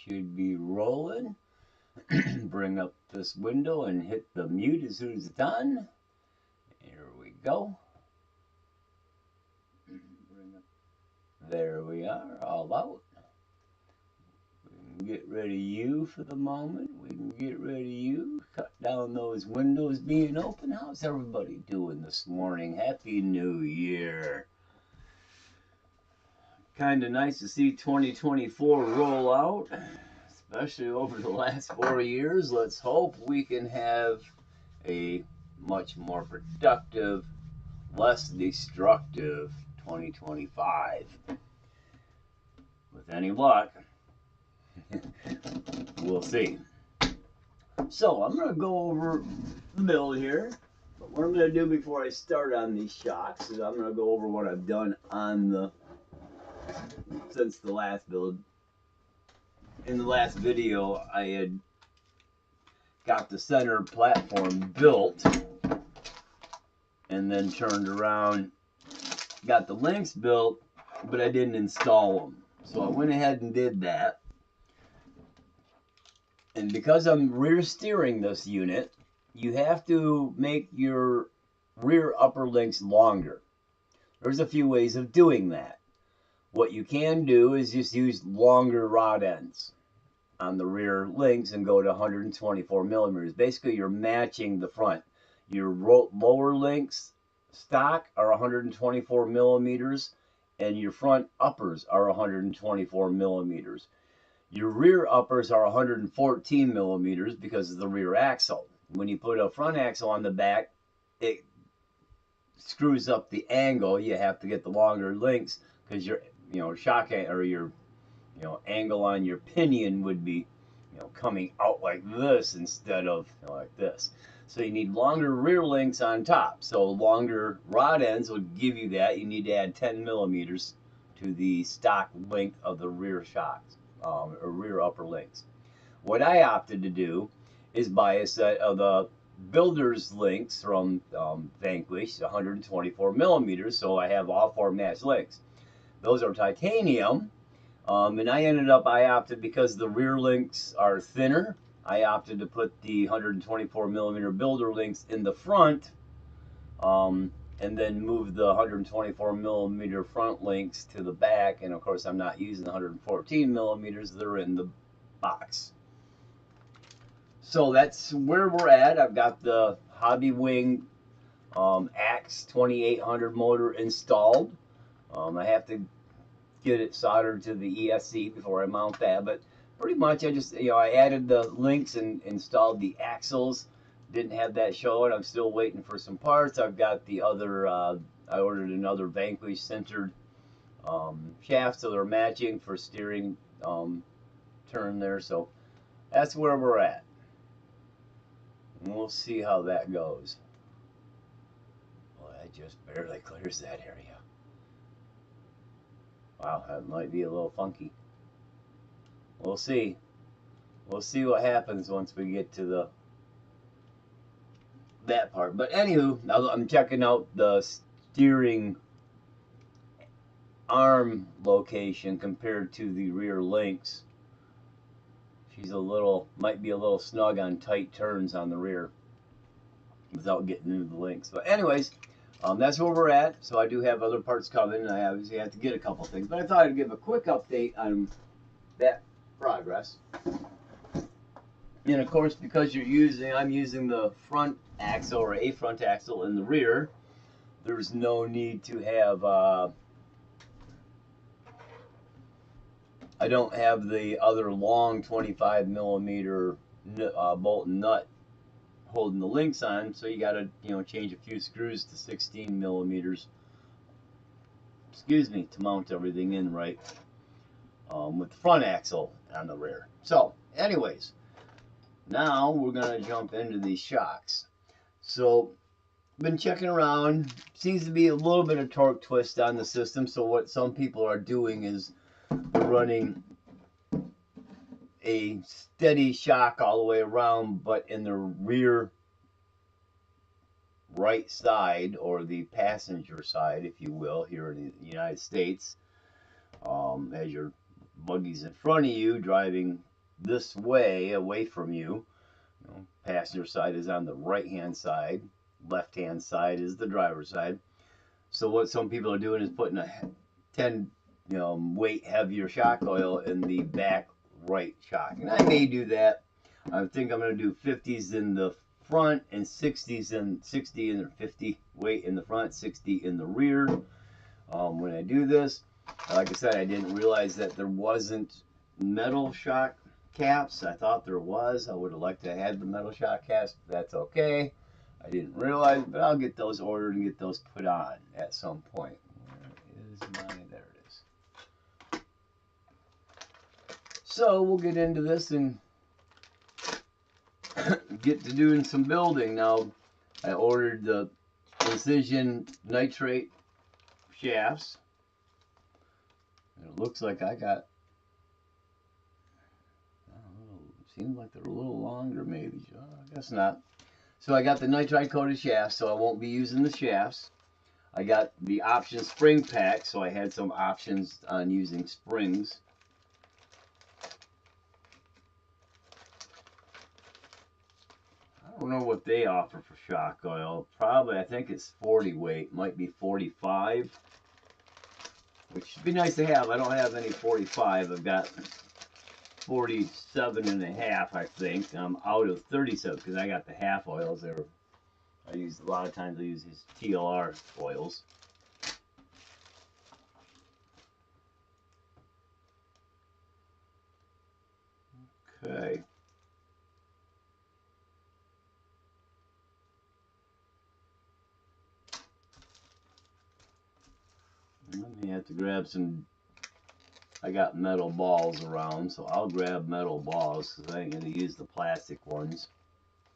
should be rolling. Bring up this window and hit the mute as soon as it's done. Here we go. There we are, all out. We can get rid of you for the moment. We can get rid of you. Cut down those windows being open. How's everybody doing this morning? Happy New Year. Kind of nice to see 2024 roll out, especially over the last 4 years. Let's hope we can have a much more productive, less destructive 2025. With any luck, we'll see. So I'm going to go over the build here. But what I'm going to do before I start on these shocks is I'm going to go over what I've done on the since the last build. In the last video, I had got the center platform built and then turned around, got the links built, but I didn't install them. So I went ahead and did that. And because I'm rear steering this unit, you have to make your rear upper links longer. There's a few ways of doing that. What you can do is just use longer rod ends on the rear links and go to 124 millimeters. Basically, you're matching the front. Your lower links stock are 124 millimeters, and your front uppers are 124 millimeters. Your rear uppers are 114 millimeters because of the rear axle. When you put a front axle on the back, it screws up the angle. You have to get the longer links because your shock or your angle on your pinion would be coming out like this instead of like this. So you need longer rear links on top. So longer rod ends would give you that. You need to add 10 millimeters to the stock length of the rear shocks or rear upper links. What I opted to do is buy a set of the builder's links from Vanquish, 124 millimeters. So I have all 4 matched links. Those are titanium, and I opted, because the rear links are thinner, I opted to put the 124 millimeter builder links in the front, and then move the 124 millimeter front links to the back. And of course, I'm not using the 114 millimeters; they're in the box. So that's where we're at. I've got the Hobby Wing Axe 2800 motor installed. I have to get it soldered to the ESC before I mount that, but pretty much I just, I added the links and installed the axles. Didn't have that showing. I'm still waiting for some parts. I've got the other, I ordered another Vanquish centered shaft, so they're matching for steering turn there. So that's where we're at. And we'll see how that goes. Well, that just barely clears that area. Wow, that might be a little funky. We'll see. We'll see what happens once we get to that part. But anywho, I'm checking out the steering arm location compared to the rear links. She's might be a little snug on tight turns on the rear without getting into the links. But anyways, that's where we're at. So I do have other parts coming, and I obviously have to get a couple things. But I thought I'd give a quick update on that progress. And of course, because I'm using the front axle or a front axle in the rear, there's no need to have, I don't have the other long 25 millimeter bolt and nut holding the links on, so you got to change a few screws to 16 millimeters, to mount everything in right with the front axle on the rear. So anyways, now we're going to jump into these shocks. So been checking around, seems to be a little bit of torque twist on the system. So what some people are doing is they're running a steady shock all the way around, but in the rear right side, or the passenger side, if you will, here in the United States, as your buggy's in front of you driving this way, away from you. Passenger side is on the right hand side, left hand side is the driver's side. So what some people are doing is putting a 10 weight heavier shock oil in the back right shock, and I may do that. I think I'm going to do 50s in the front and 60s and 60 and 50 weight in the front, 60 in the rear. When I do this, like I said, I didn't realize that there wasn't metal shock caps. I thought there was. I would have liked to have the metal shock caps, but that's okay. I didn't realize, but I'll get those ordered and get those put on at some point. Where is my, there it is. So we'll get into this and get to doing some building. Now, I ordered the Precision nitrate shafts. And it looks like I got, I don't know, seems like they're a little longer maybe. I guess not. So I got the nitride coated shafts, so I won't be using the shafts. I got the option spring pack, so I had some options on using springs. I don't know what they offer for shock oil. Probably, I think it's 40 weight, might be 45, which would be nice to have. I don't have any 45. I've got 47 and a half, I think. I'm out of 37 because I got the half oils there. I use a lot of times. I use these TLR oils. Okay. Let me have to grab some. I got metal balls around, so I'll grab metal balls because I ain't going to use the plastic ones.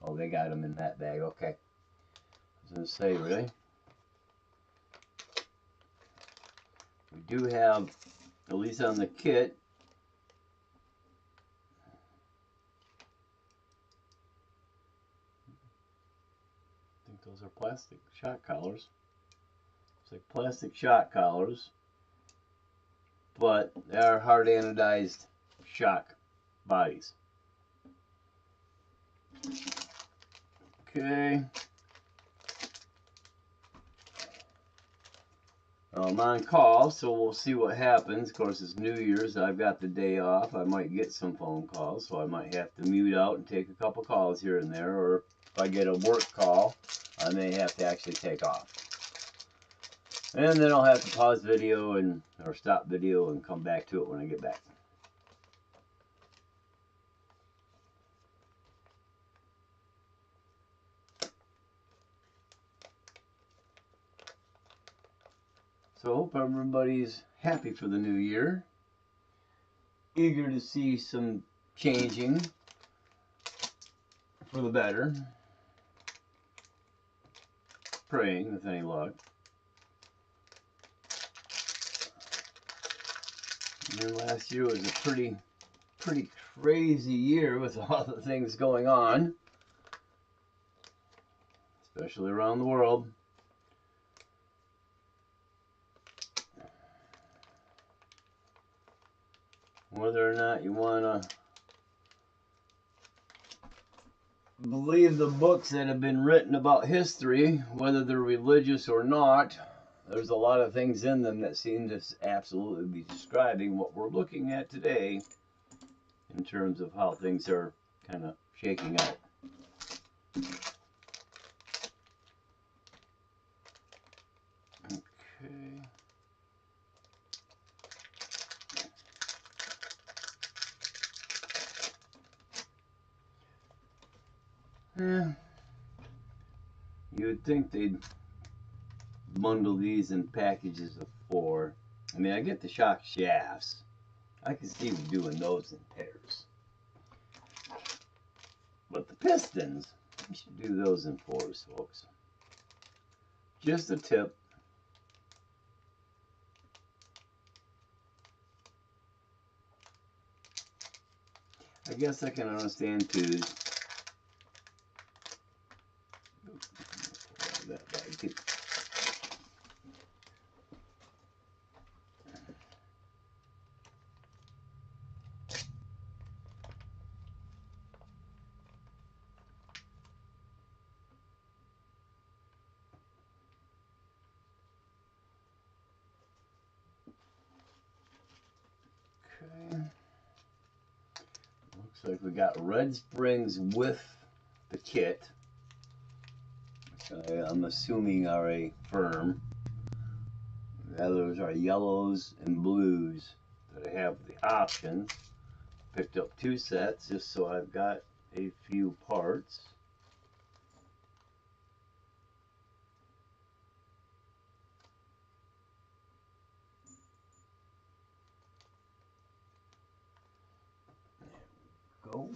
Oh, they got them in that bag. Okay. I was going to say, really? We do have, at least on the kit, I think those are plastic shock collars. It's like plastic shock collars, but they are hard anodized shock bodies. Okay. I'm on call, so we'll see what happens. Of course, it's New Year's. I've got the day off. I might get some phone calls, so I might have to mute out and take a couple calls here and there. Or if I get a work call, I may have to actually take off. And then I'll have to pause video and or stop video and come back to it when I get back. So I hope everybody's happy for the new year. Eager to see some changing for the better. Praying with any luck. And then last year was a pretty crazy year with all the things going on, especially around the world. Whether or not you want to believe the books that have been written about history, whether they're religious or not, there's a lot of things in them that seem to absolutely be describing what we're looking at today in terms of how things are kind of shaking out. Okay. Yeah. You would think they'd bundle these in packages of 4. I mean, I get the shock shafts. I can see them doing those in pairs. But the pistons, you should do those in 4s, folks. Just a tip. I guess I can understand 2s. That bag too. Okay. Looks like we got red springs with the kit. I'm assuming are a firm. The others are yellows and blues that I have the options. Picked up 2 sets just so I've got a few parts. There we go.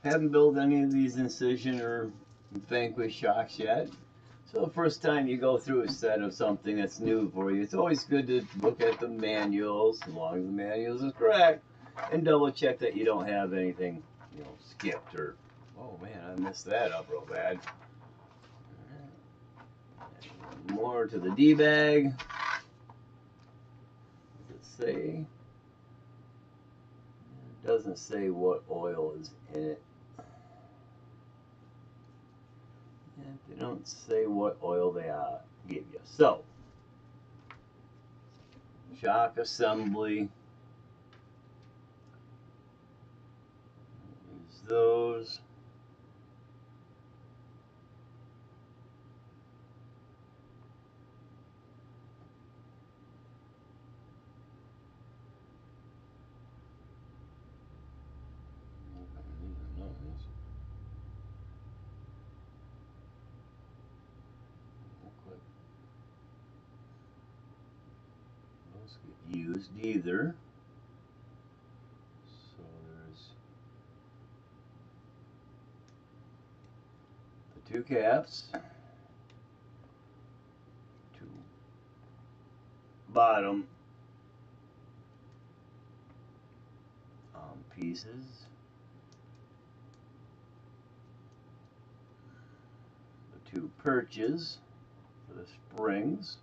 Haven't built any of these Incision or Vanquish shocks yet. So the first time you go through a set of something that's new for you, it's always good to look at the manuals, as long as the manuals is correct, and double check that you don't have anything, skipped or, oh man, I messed that up real bad. More to the DBag. Does it say? It doesn't say what oil is in it. They don't say what oil they give you. So, shock assembly. Use those. Get used either. So there's the 2 caps, 2 bottom pieces, the 2 perches for the springs.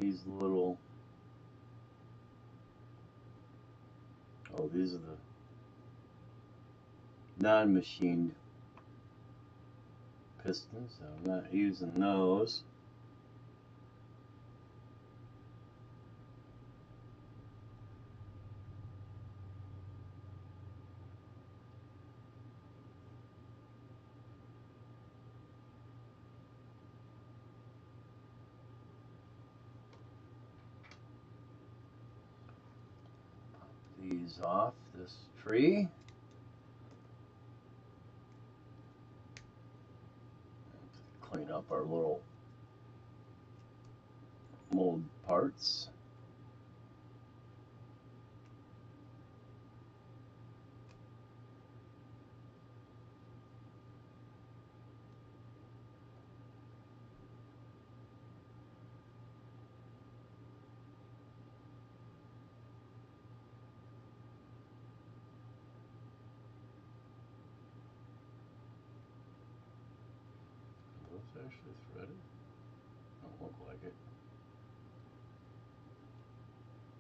These little, these are the non-machined pistons, so I'm not using those. These off this tree. Clean up our little mold parts. Actually threaded? Don't look like it.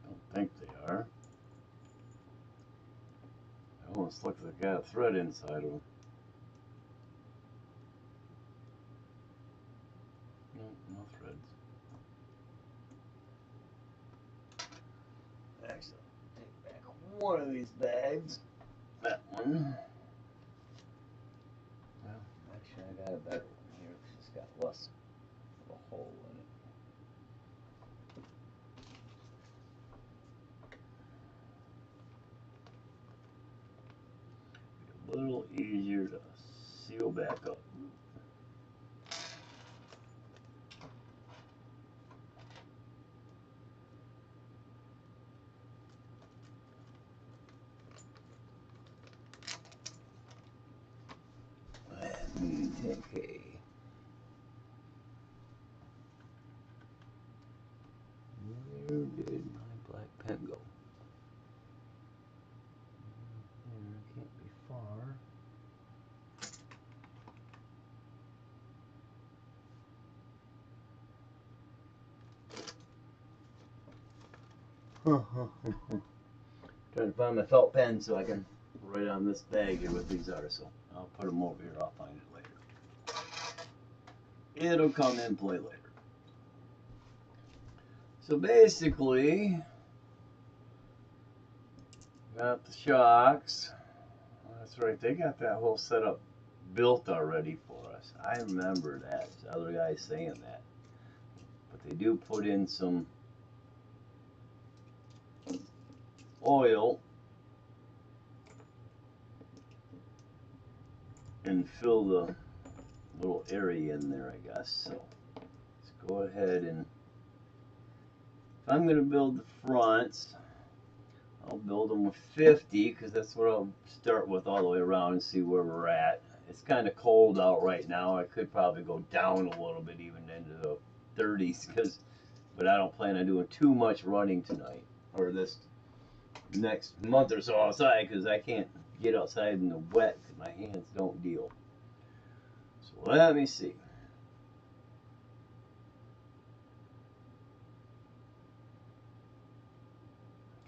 Don't think they are. They almost look like they got a thread inside of them. No, no threads. Actually, I'll take back one of these bags. That one. Well, actually I got a better one here because it's got less of a hole in it. A little easier to seal back up. Okay. Where did my black pen go? It can't be far. Trying to find my felt pen so I can write on this bag here what these are. So I'll put them over here. I'll find it later. It'll come in play later. So basically, got the shocks. That's right. They got that whole setup built already for us. I remember that. Other guys saying that. But they do put in some oil and fill the little area in there, I guess. So let's go ahead and, if I'm going to build the fronts, I'll build them with 50 because that's what I'll start with all the way around and see where we're at. It's kind of cold out right now. I could probably go down a little bit even into the 30s, but I don't plan on doing too much running tonight or this next month or so outside because I can't get outside in the wet because my hands don't deal. So let me see.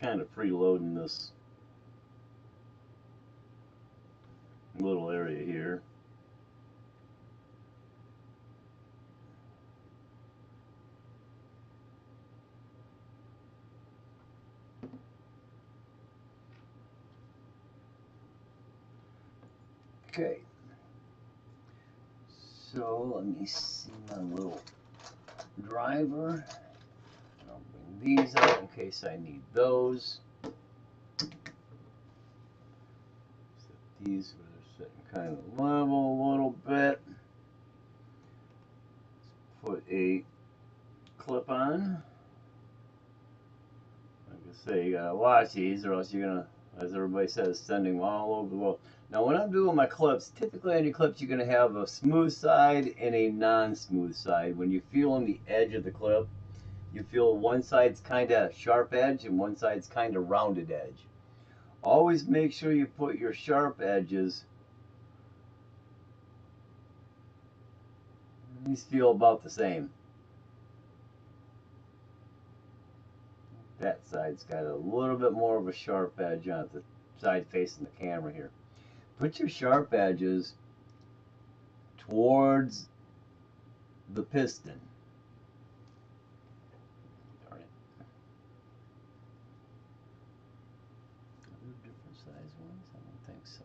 Kind of preloading this little area here. Okay, so let me see my little driver. I'll bring these out in case I need those. Set these where they're sitting kind of level a little bit. Let's put a clip on. Like I say, you gotta watch these or else you're gonna, as everybody says, sending them all over the world. Now when I'm doing my clips, typically on your clips you're going to have a smooth side and a non-smooth side. When you feel on the edge of the clip, you feel one side's kind of sharp edge and one side's kind of rounded edge. Always make sure you put your sharp edges, these feel about the same. That side's got a little bit more of a sharp edge on it, the side facing the camera here. Put your sharp edges towards the piston. Darn it. Are there different size ones? I don't think so.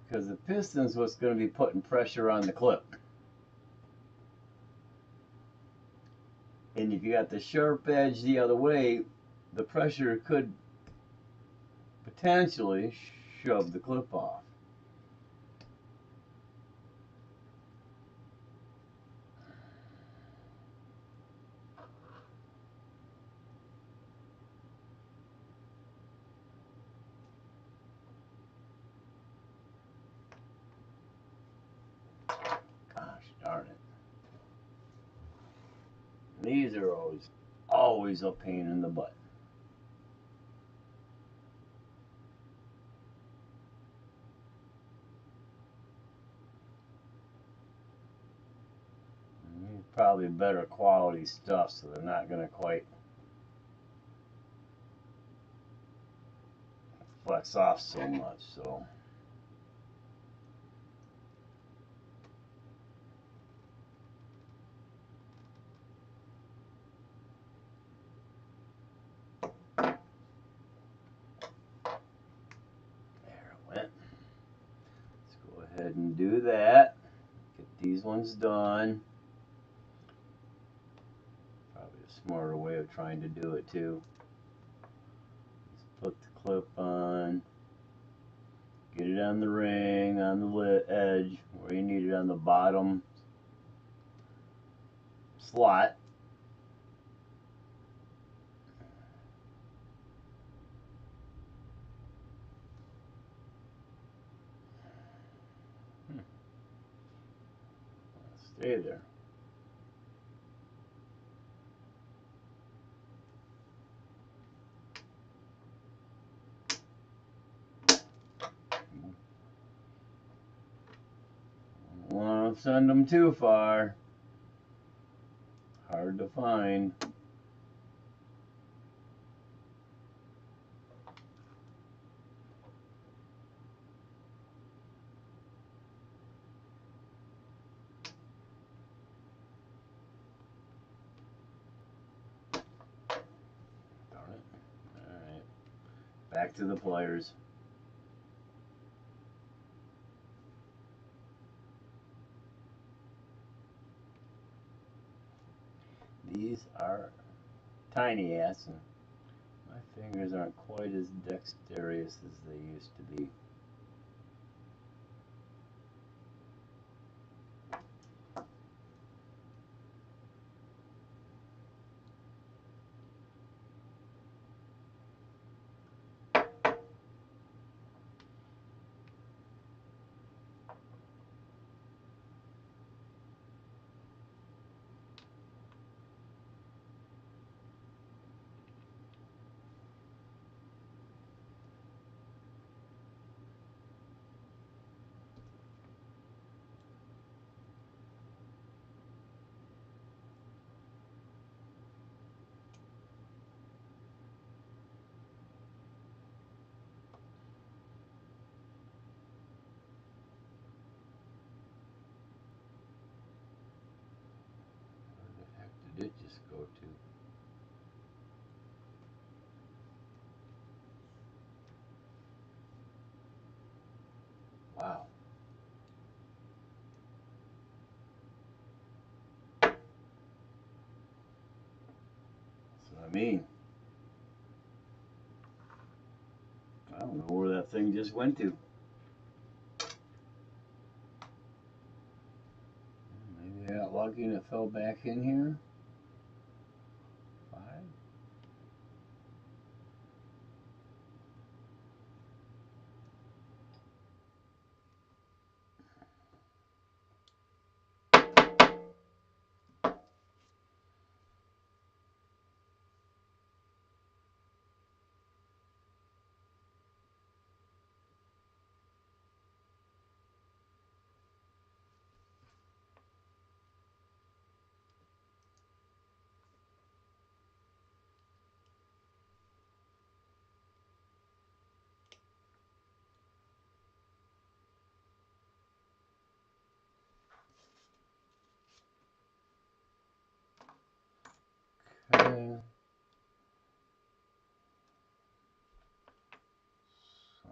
Because the piston's what's going to be putting pressure on the clip. And if you got the sharp edge the other way, the pressure could potentially shove the clip off. Gosh darn it. These are always a pain in the butt. Probably better quality stuff, so they're not going to quite flex off so much. So there it went. Let's go ahead and do that. Get these ones done. Probably a smarter way of trying to do it too. Just put the clip on, get it on the ring, on the edge, where you need it on the bottom slot. Stay there. send them too far. Hard to find. Darn it. Alright. Back to the pliers. These are tiny ass, and my fingers aren't quite as dexterous as they used to be. Did it just go to? Wow. That's what I mean. I don't know where that thing just went to. Maybe I got lucky and it fell back in here. 5. Okay.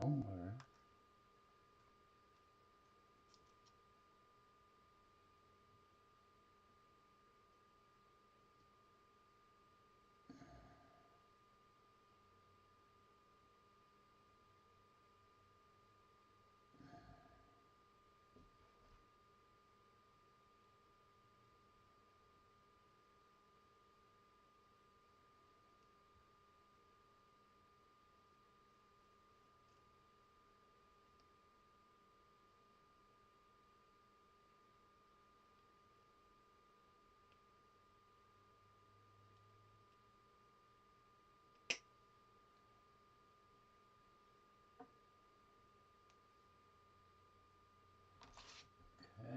Somewhere.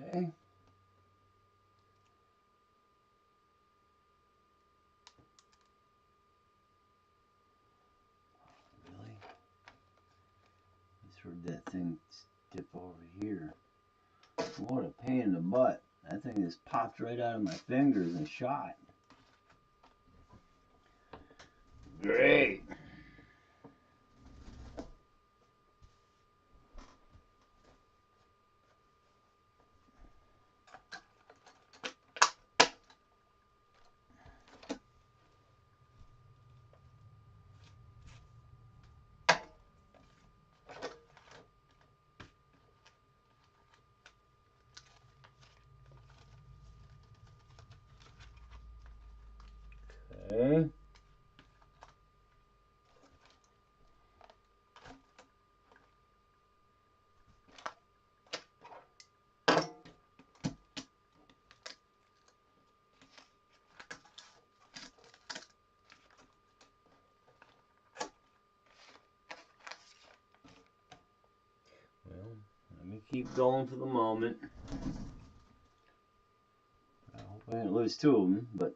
Okay. Really? Just heard that thing dip over here. What a pain in the butt. That thing just popped right out of my fingers and shot. Great. Okay. Well, let me keep going for the moment. I didn't lose two of them, but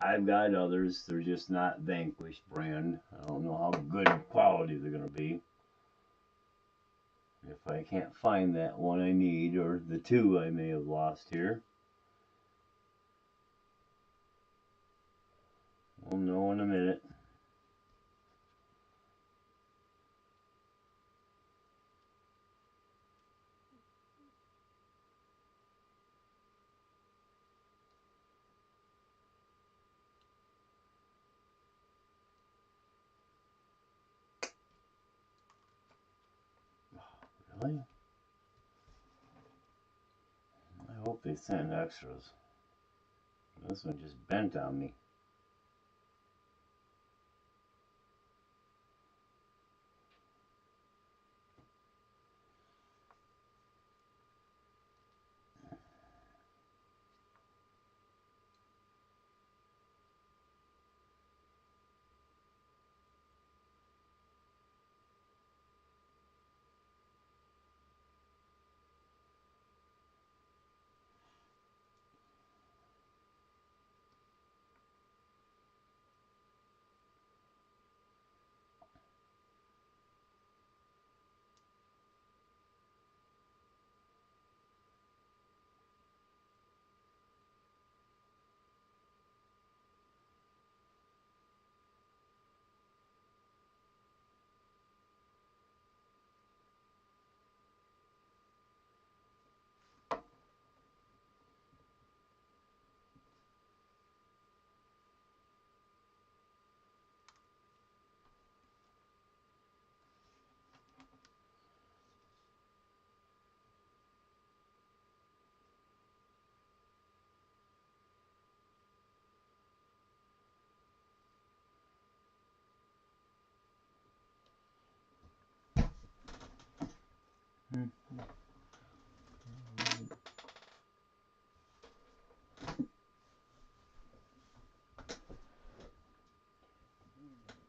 I've got others. They're just not Vanquish brand. I don't know how good quality they're going to be. If I can't find that one I need, or the two I may have lost here, we'll know in a minute. Really? I hope they send extras. This one just bent on me.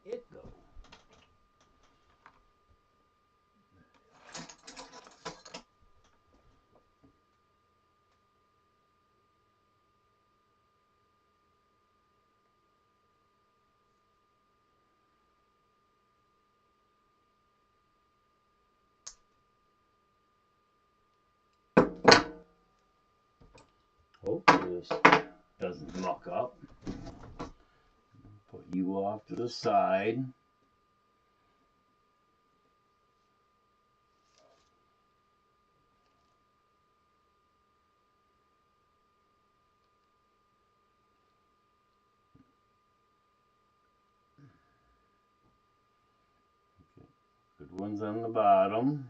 It go. Hopefully this doesn't muck up. Put you off to the side. Good ones on the bottom.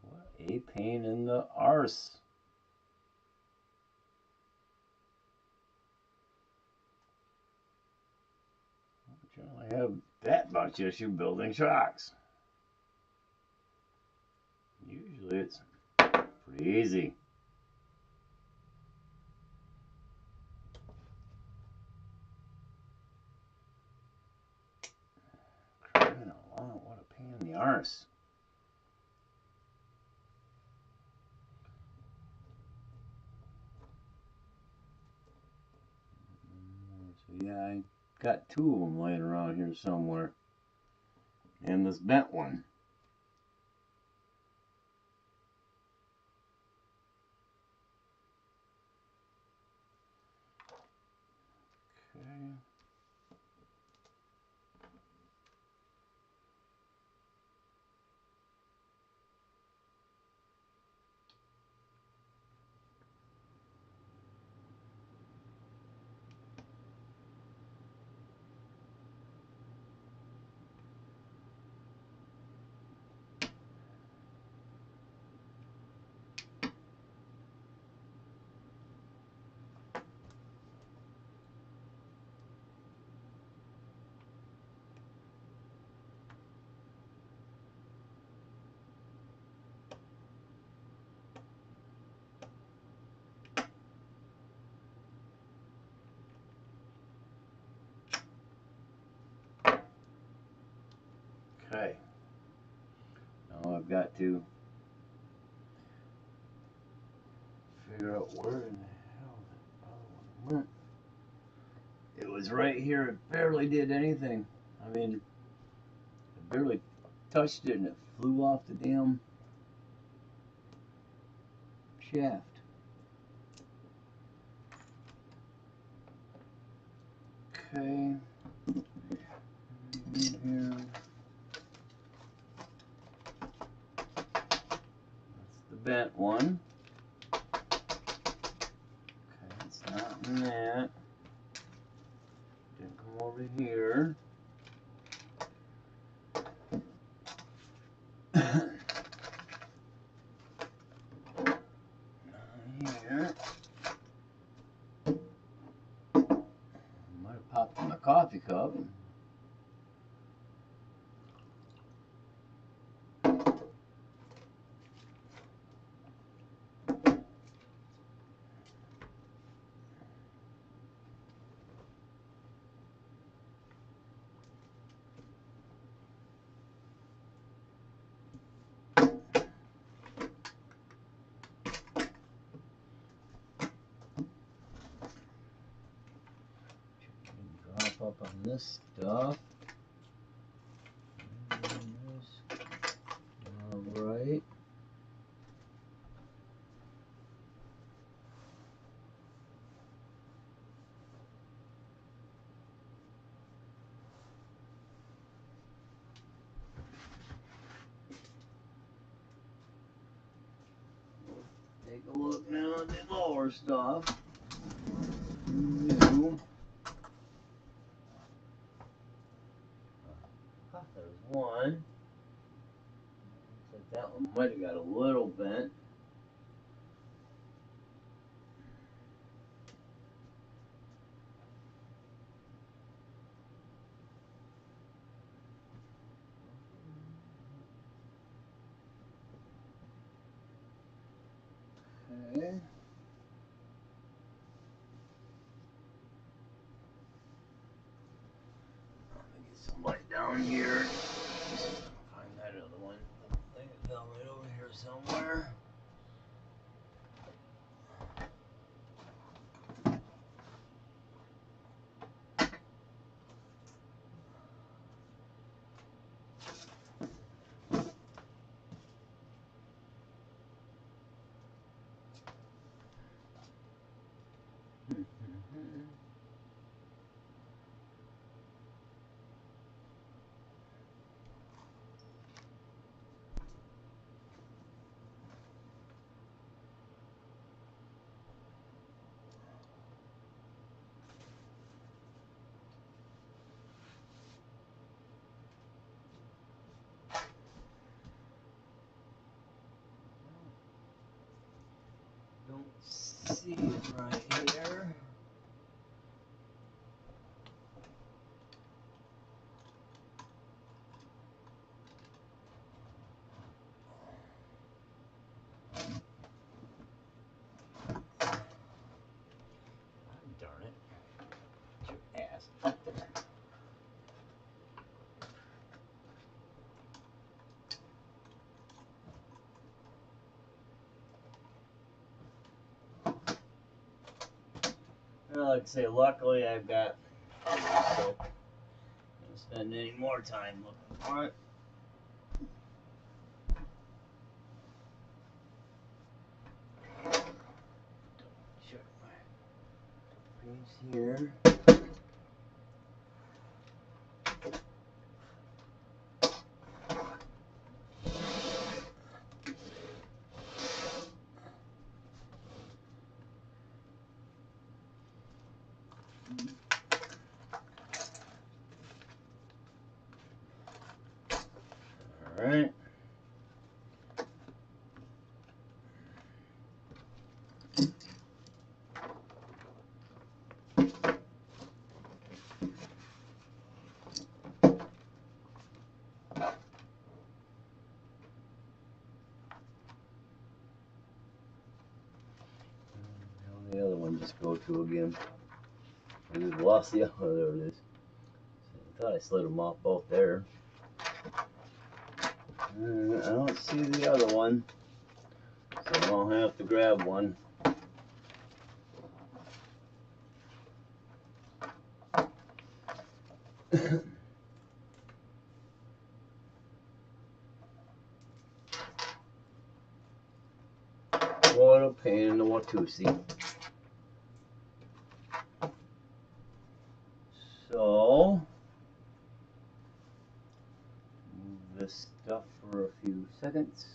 What a pain in the arse. You only have that much issue building shocks. Usually it's pretty easy. Crying out loud, what a pain in the arse. Yeah, I got two of them laying around here somewhere. And this bent one. Okay. Okay. Now I've got to figure out where in the hell that other one went. It was right here. It barely did anything. I mean, I barely touched it and it flew off the damn shaft. Okay. Here. That's the bent one. Okay, it's not in that. Didn't come over here. Here. Might have popped in my coffee cup. Drop up on this stuff. All right. Take a look now at the lower stuff. New. There's one. Looks like that one might have got a little bent. Okay. Let me get some light down here. Find that other one. I think it fell right over here somewhere. Don't see it right here. Darn it. Get your ass up there. Well, like I say, luckily I've got So, don't spend any more time looking for it. Check my page here. All right. The other one just go to again. I just lost the other. Oh, there it is. I thought I slid them off both there. I don't see the other one, so I'll have to grab one. What a pain in the Watusi. So, move this stuff for a few seconds.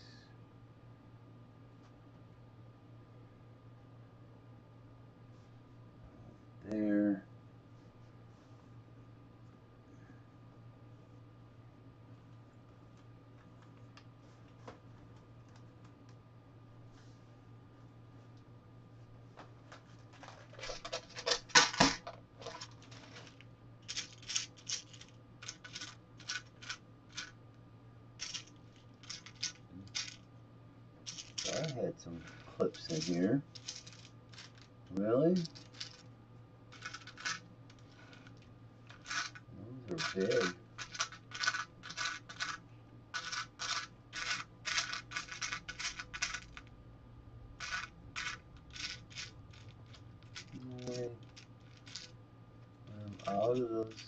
There. I had some clips in here. Really? Those are big. I'm out of those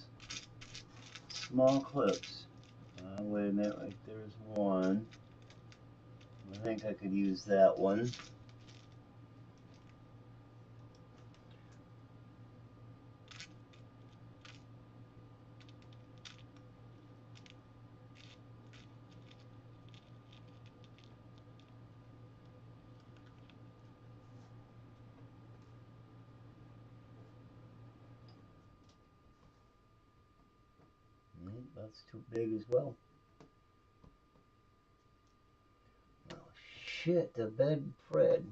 small clips. Wait a minute, right there's one. I think I could use that one. That's too big as well. Oh shit, the bed Fred.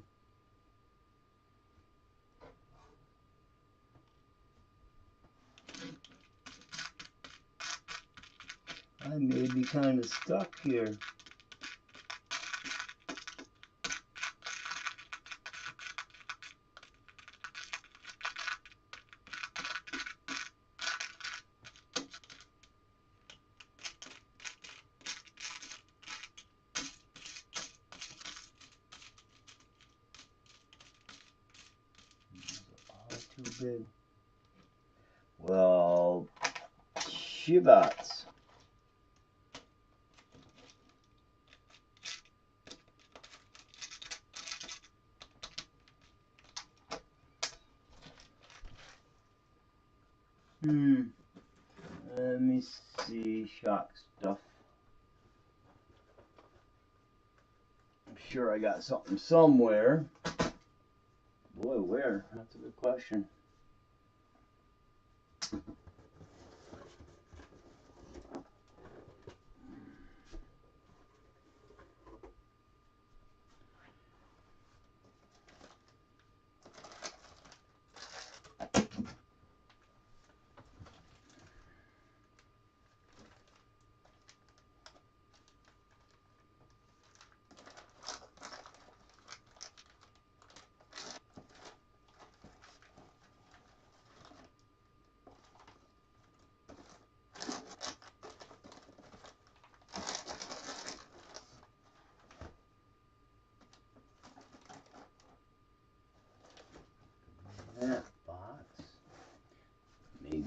I may be kind of stuck here. Too big. Well, shivats. Let me see. Shock stuff. I'm sure I got something somewhere. Boy, where? That's a good question.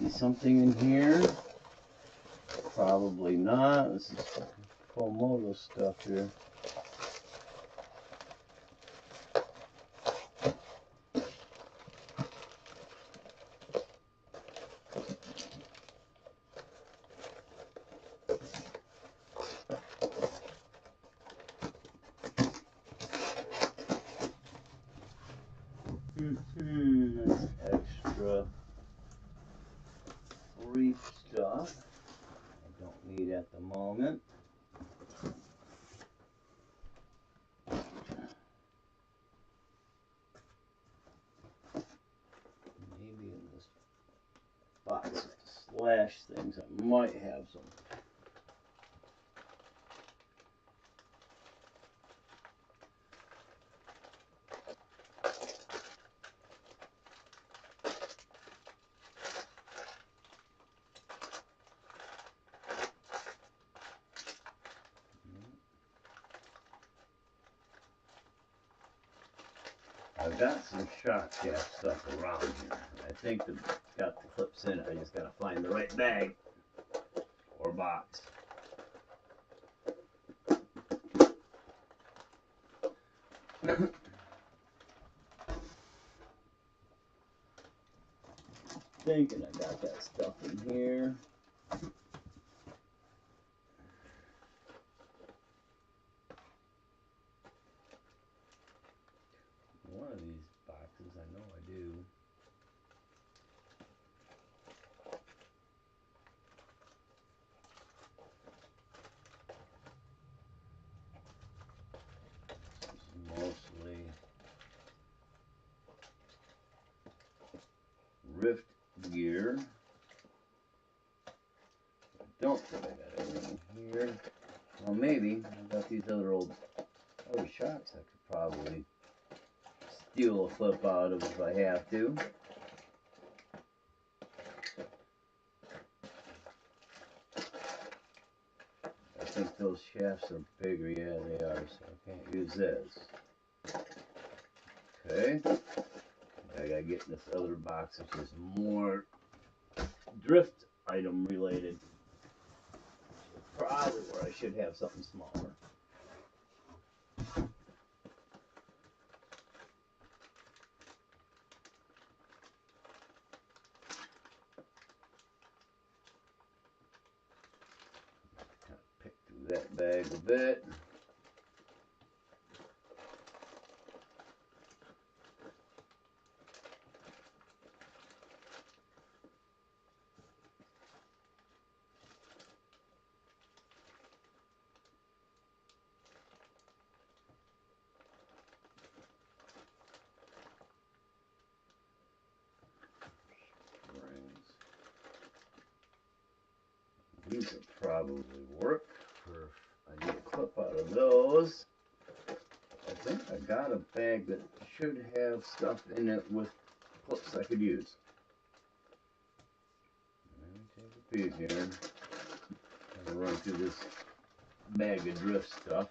be something in here. Probably not. This is Komodo stuff here. That's extra free stuff I don't need at the moment. Maybe in this box of slash things I might have some. I've got some shock shaft stuff around here. I think it's got the clips in it. I just gotta find the right bag or box. Thinking I got that stuff in here. One of these boxes, I know I do. This is mostly rift gear. I don't think I got anything here. Well, maybe. I've got these other shocks I could probably steal a clip out of if I have to. I think those shafts are bigger. Yeah, they are, so I can't use this. Okay. I gotta get in this other box, which is more drift item related. Probably where I should have something smaller. Pick through that bag a bit. These will probably work. I need a clip out of those. I think I got a bag that should have stuff in it with clips I could use. Let me take a peek here. I'm gonna run through this bag of drift stuff.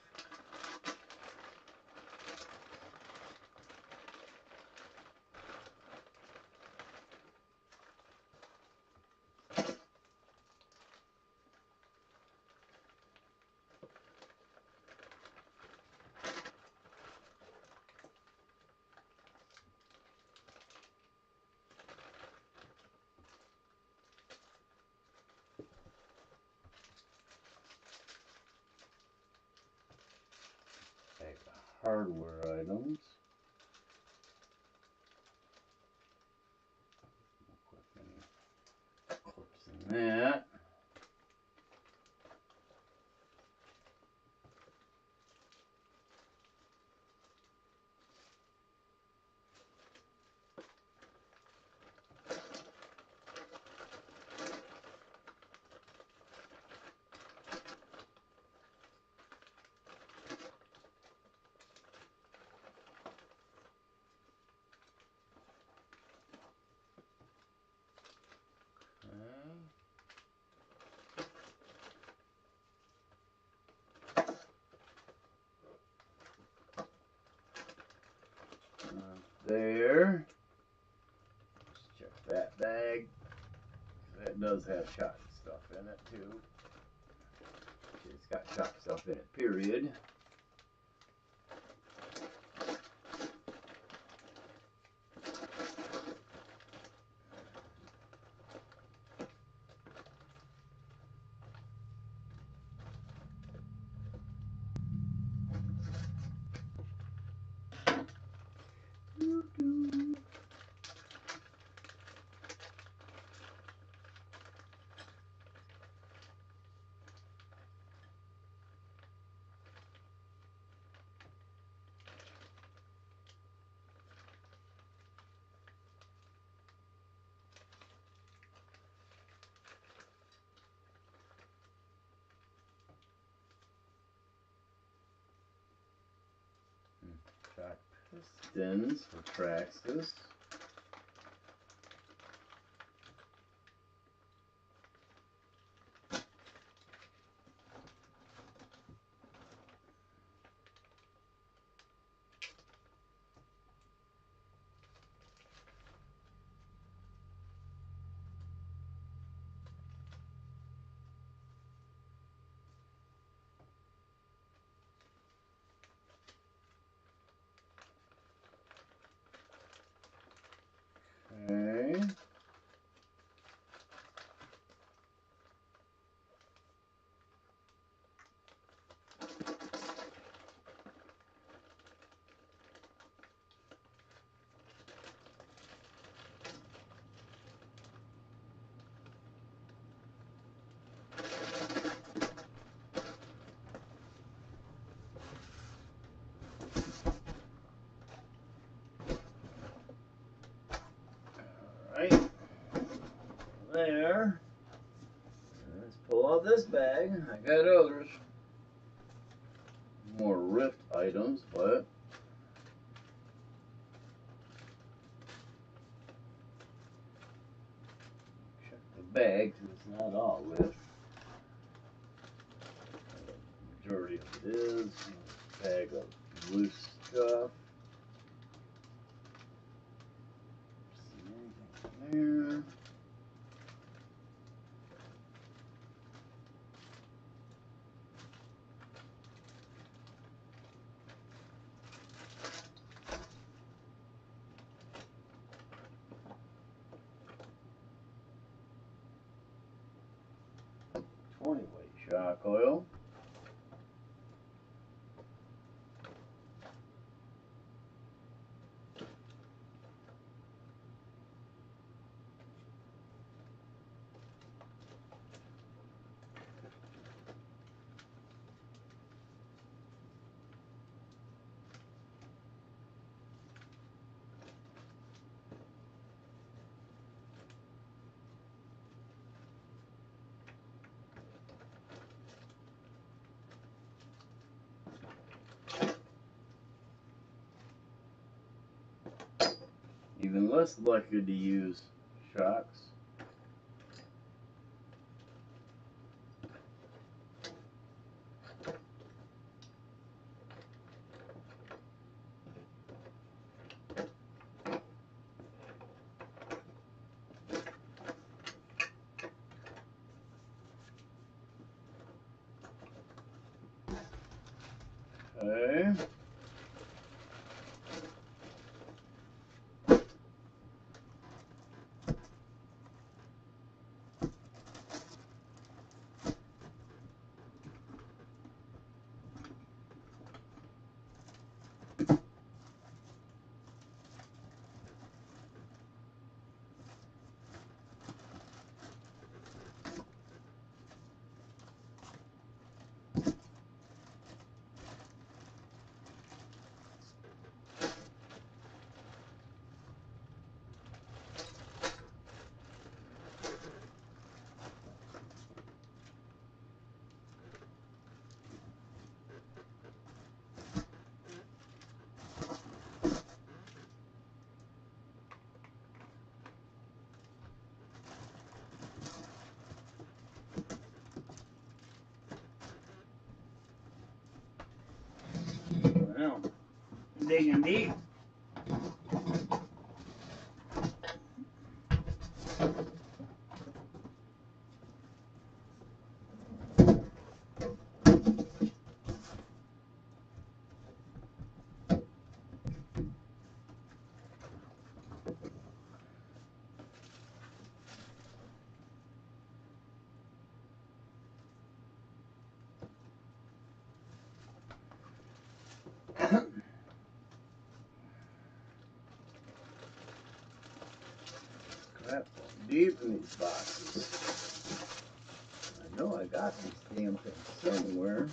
Hardware items. Put any clips in that. It does have shock stuff in it too. It's got shock stuff in it, period. Shock pistons for Traxxas. Okay. Alright. There. Let's pull out this bag. I got others. More rift items, but check the bag because it's not all rift. The majority of it is a bag of loose stuff. See anything there? Weight shock oil. Even less likely to use shocks. Okay. Well, digging deep. deep in these boxes. I know I got these damn things somewhere.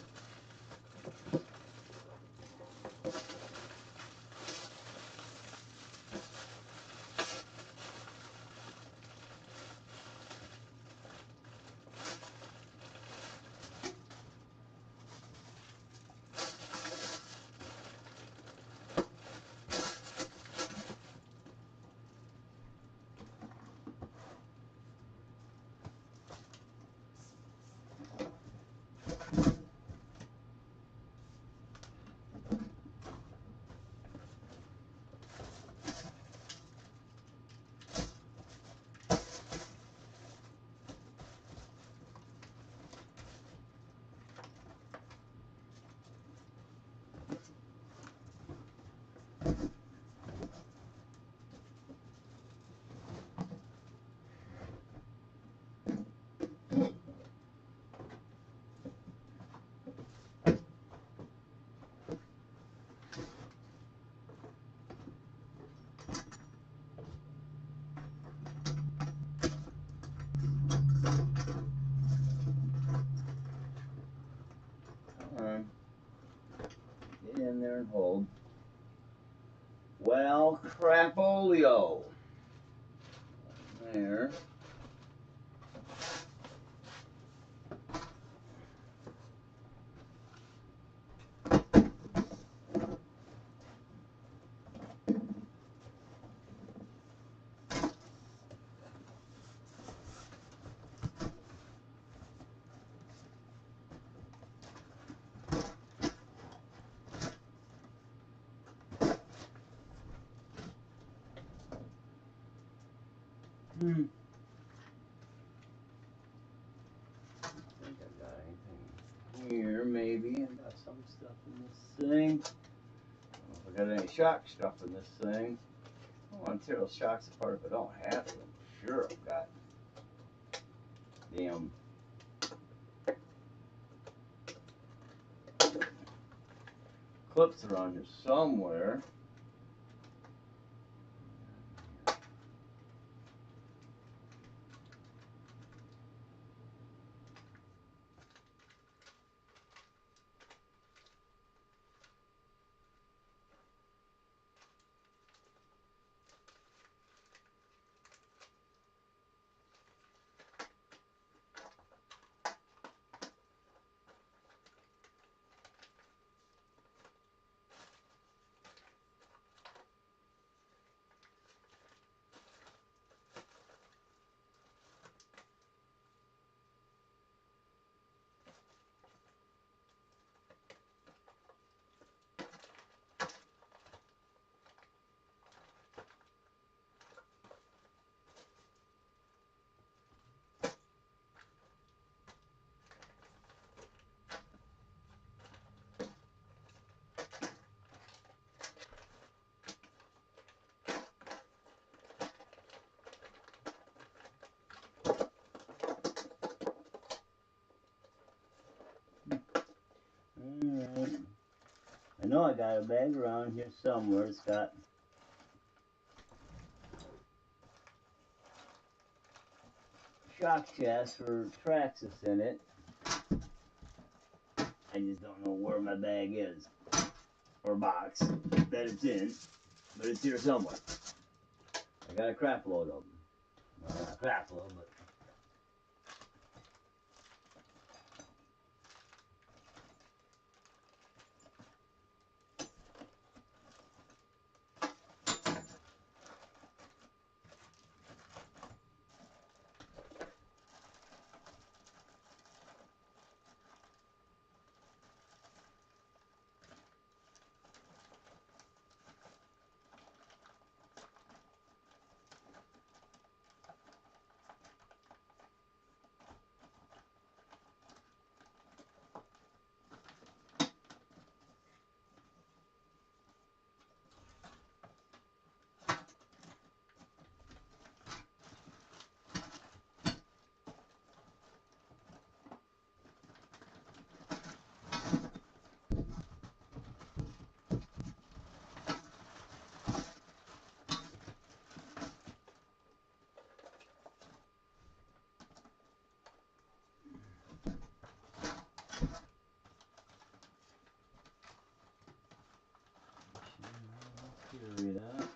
Get in there and hold. Well, crapolio. There. I think I got anything here, maybe. I got some stuff in this thing. I don't know if I got any shock stuff in this thing. I don't want to tear those shocks apart if I don't have to. I'm sure I've got damn clips around here somewhere. Alright. I know I got a bag around here somewhere. It's got shock shafts for Traxxas in it. I just don't know where my bag is, or box that it's in, but it's here somewhere. I got a crap load of them. Well, not a crap load, but free of that. I'm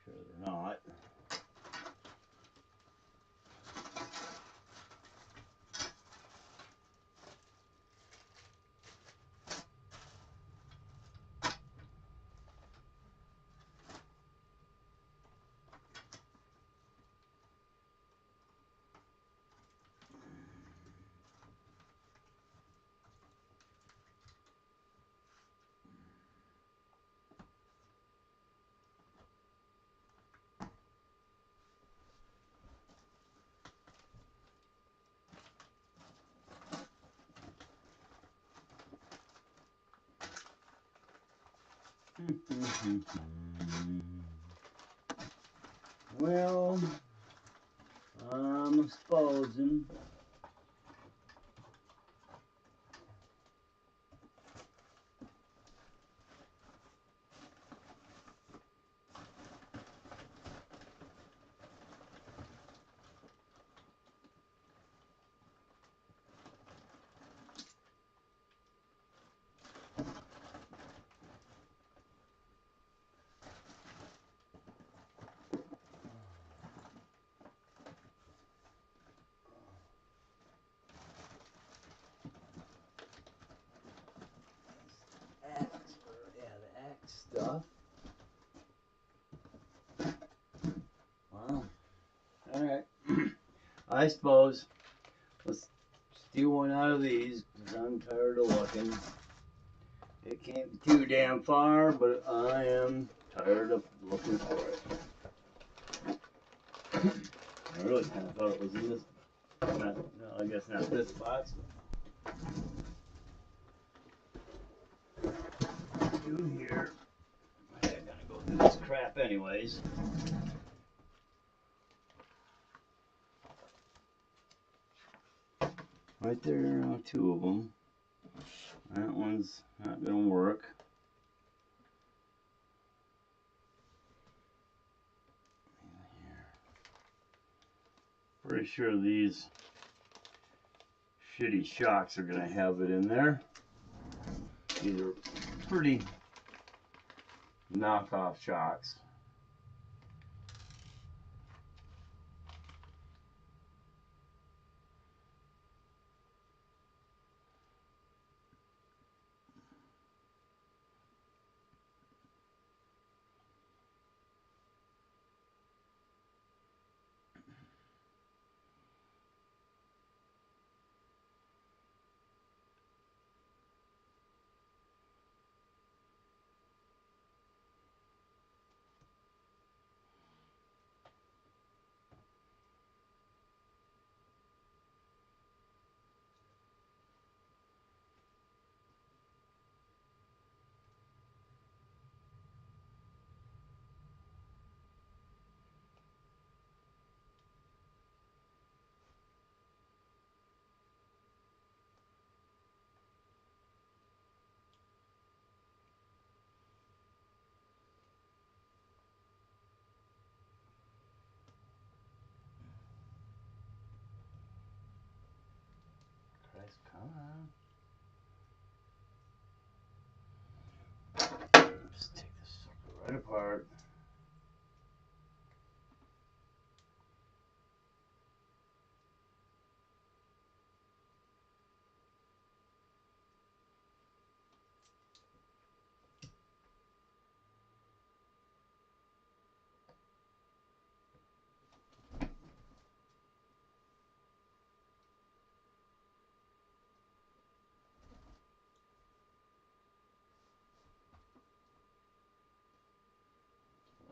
sure they're not. Well, I'm supposing the axe stuff. Wow. Alright. I suppose let's steal one out of these because I'm tired of looking. It can't be too damn far, but I am tired of looking for it. I really kind of thought it was in this. No, I guess not this box. Do here. I'm gonna go through this crap anyways. Right there are two of them. That one's not gonna work. Pretty sure these shitty shocks are gonna have it in there. These are pretty knockoff shocks. Christ, come on. Just take this sucker right apart.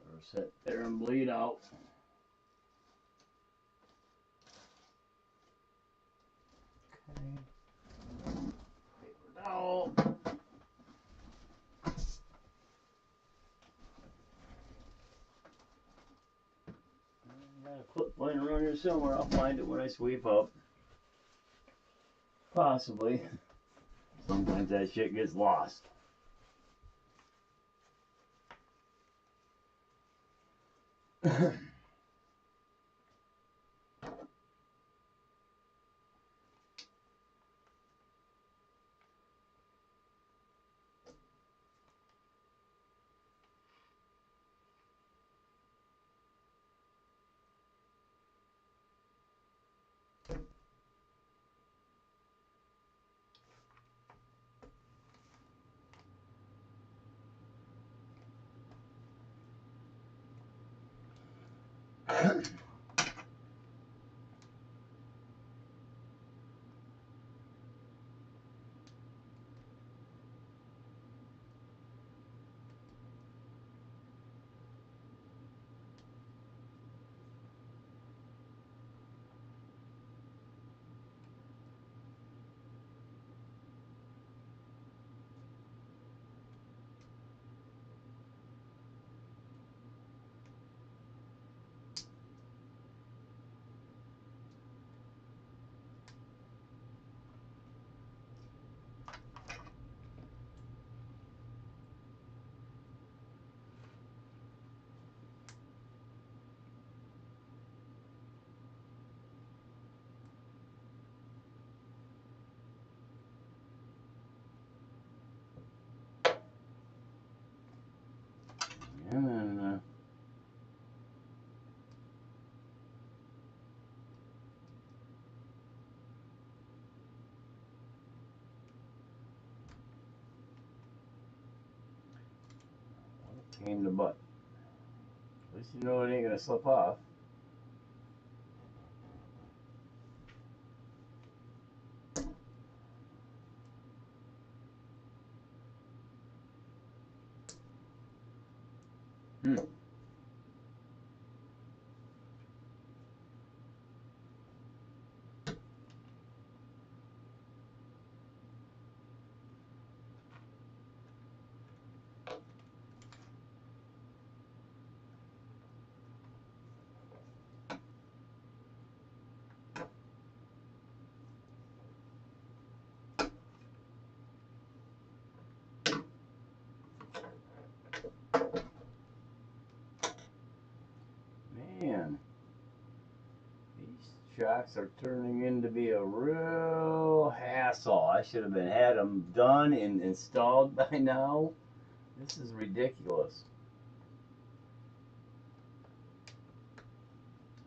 Let her sit there and bleed out. Okay. Paper towel. Got a clip laying around here somewhere. I'll find it when I sweep up. Possibly. Sometimes that shit gets lost. And then pain in the butt. At least you know it ain't gonna slip off. Man, these shocks are turning into be a real hassle. I should have had them done and installed by now. This is ridiculous.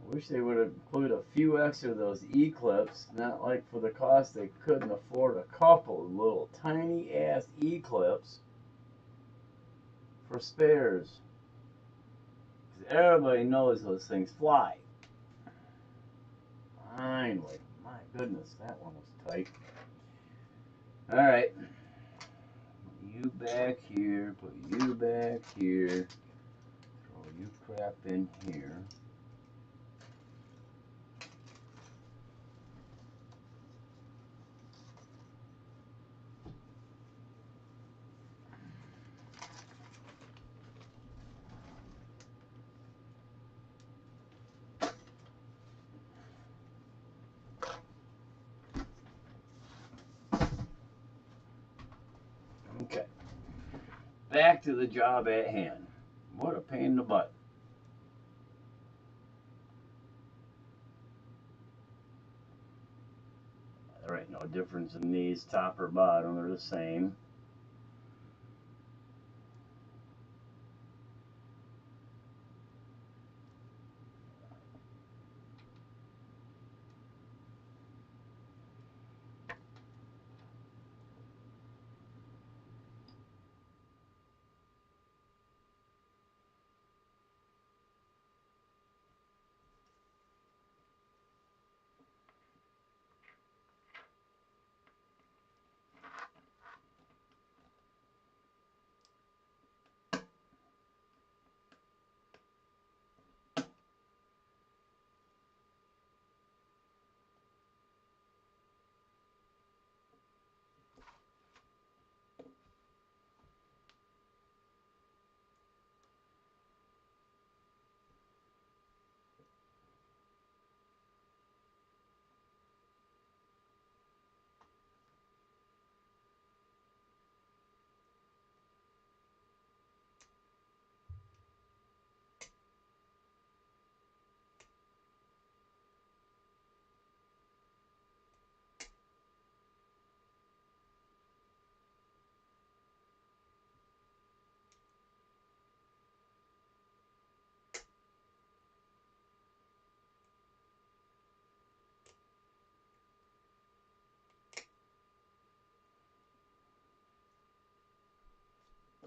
I wish they would include a few extra of those E-clips, not like for the cost they couldn't afford a couple of little tiny ass E-clips for spares. 'Cause everybody knows those things fly. Finally. My goodness, that one was tight. Alright. You back here, put you back here, throw you crap in here. Okay. Back to the job at hand. What a pain in the butt. There ain't no difference in these, top or bottom, they're the same.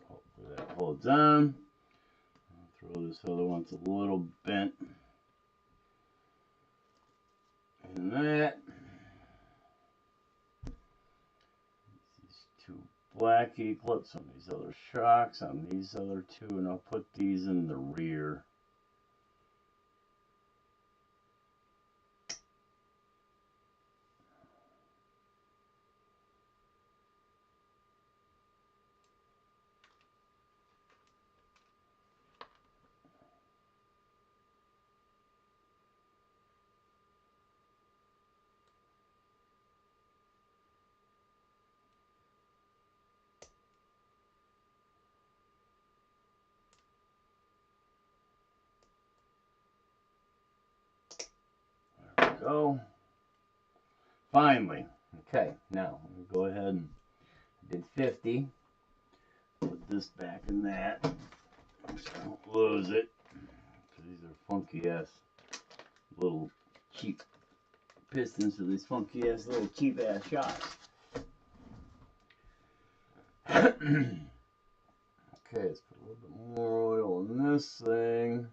Hopefully that holds on. I'll throw this other one, it's a little bent. And that. These two black E-clips on these other shocks, on these other two, and I'll put these in the rear. There we go. Finally. Okay, now I'm going to go ahead and did 50. Put this back in that so I don't lose it. These are funky ass little cheap pistons for these funky ass little cheap ass shocks. Okay, let's put a little bit more oil in this thing.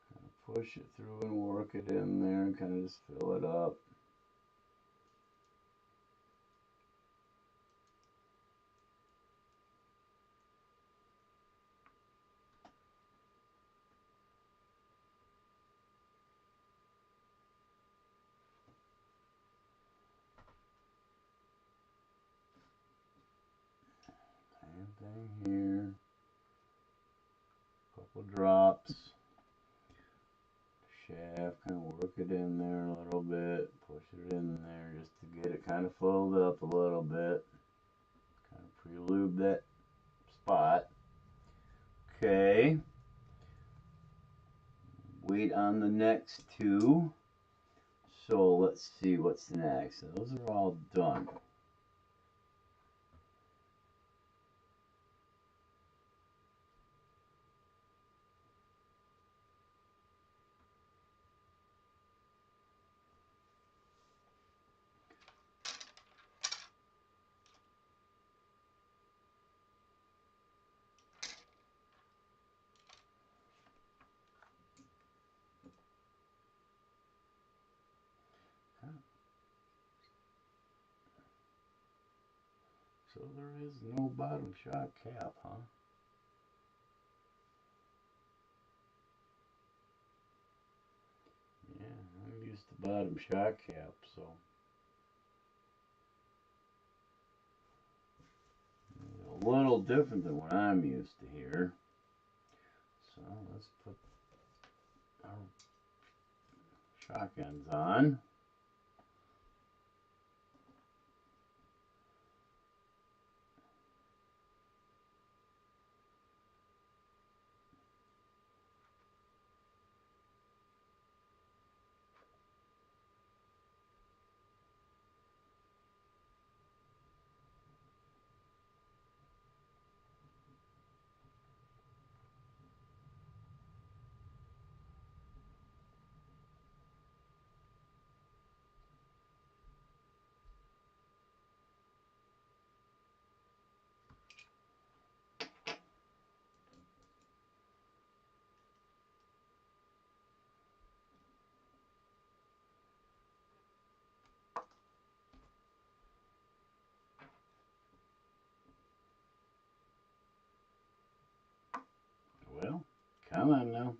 Kind of push it through and work it in there and kind of just fill it up. Same thing here. Couple drops. Shaft, kind of work it in there a little bit. Push it in there just to get it kind of filled up a little bit. Kind of pre-lube that spot. Okay. Wait on the next two. So let's see what's next. Those are all done. So there is no bottom shock cap, huh? Yeah, I'm used to bottom shock cap, so a little different than what I'm used to here. So let's put our shock ends on. Well, come on now.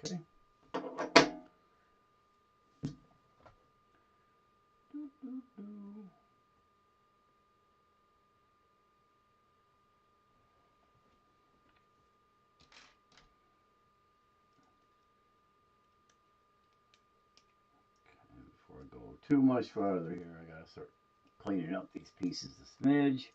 Okay. Before I go too much farther here, I gotta start cleaning up these pieces a smidge.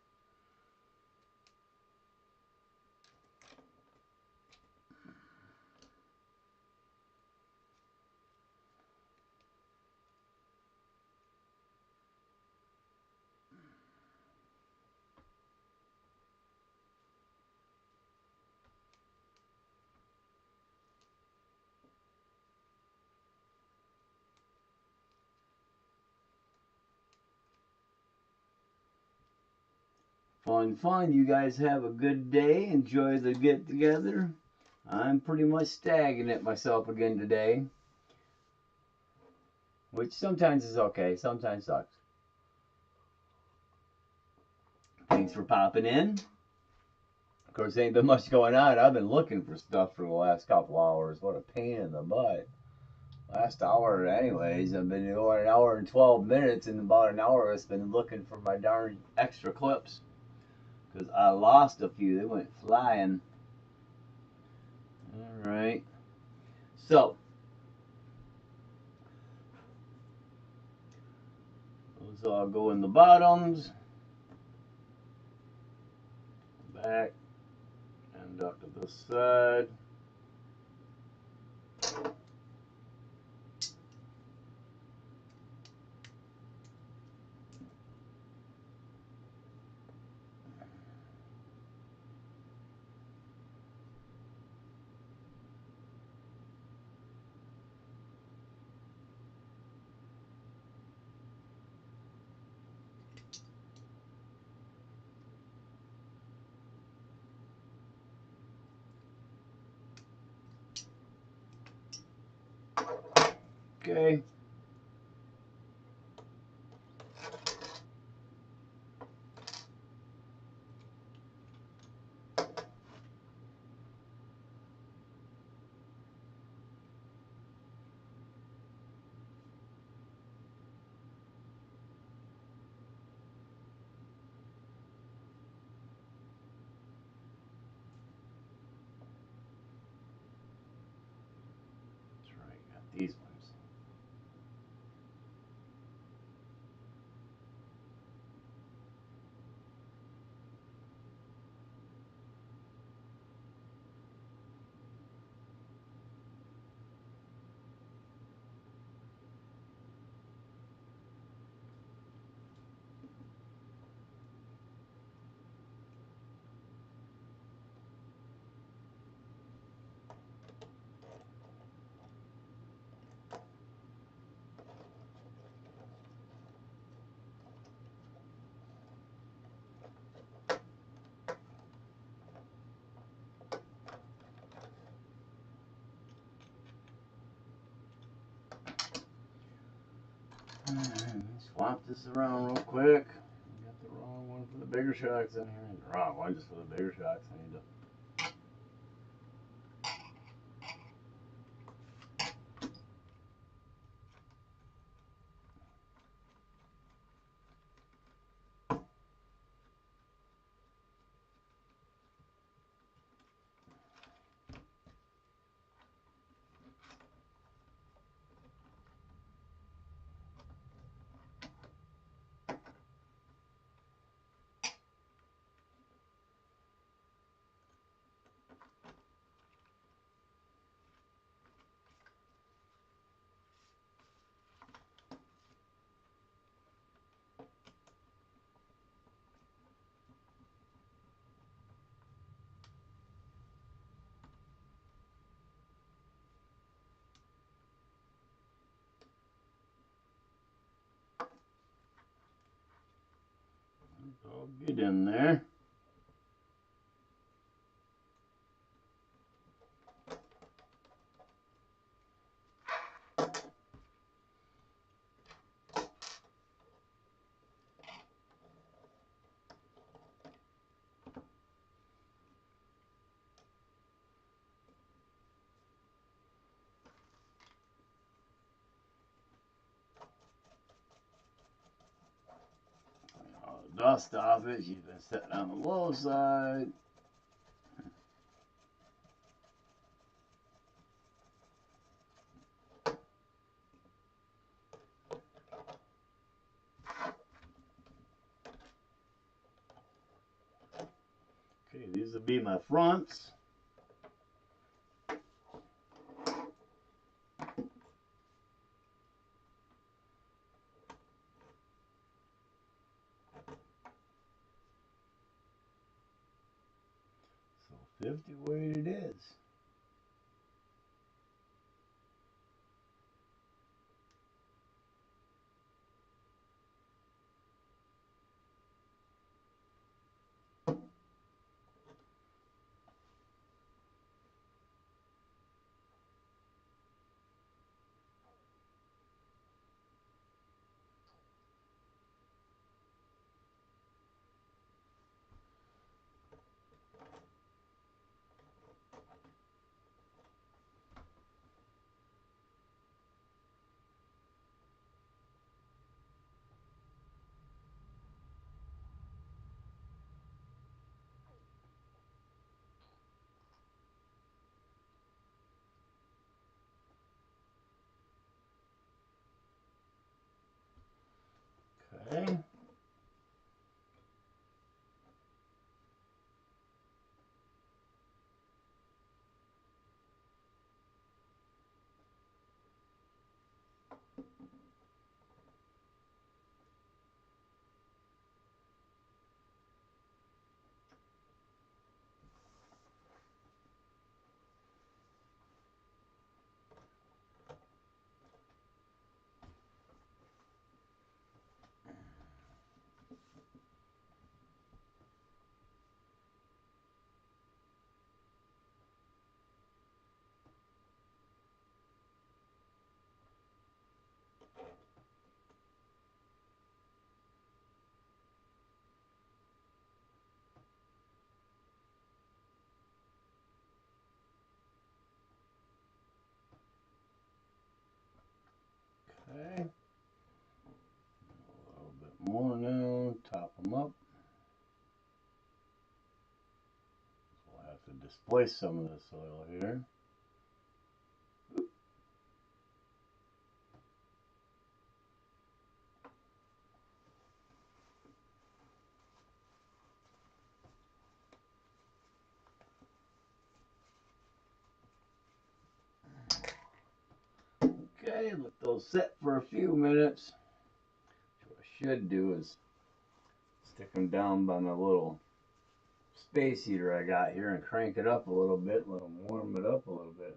Fun, fun. You guys have a good day. Enjoy the get together. I'm pretty much stagnant myself again today, which sometimes is okay, sometimes sucks. Thanks for popping in. Of course, ain't been much going on. I've been looking for stuff for the last couple hours. What a pain in the butt. Last hour, anyways. I've been going an hour and 12 minutes, and about an hour I've been looking for my darn extra clips. Because I lost a few. They went flying. Alright. So, those all go in the bottoms. Back. And up to this side. Okay. That's right. Got these ones. Swap this around real quick. I got the wrong one for the bigger shocks in here. The wrong one just for the bigger shocks. I need to. I'll get in there. All the dust off it. She's been sitting on the low side. Okay, these will be my fronts. So 50 weight it is. Okay. Okay. A little bit more now. Top them up. We'll have to displace some of the soil here. Okay, let those sit for a few minutes. What I should do is stick them down by my little space heater I got here and crank it up a little bit, let them warm it up a little bit.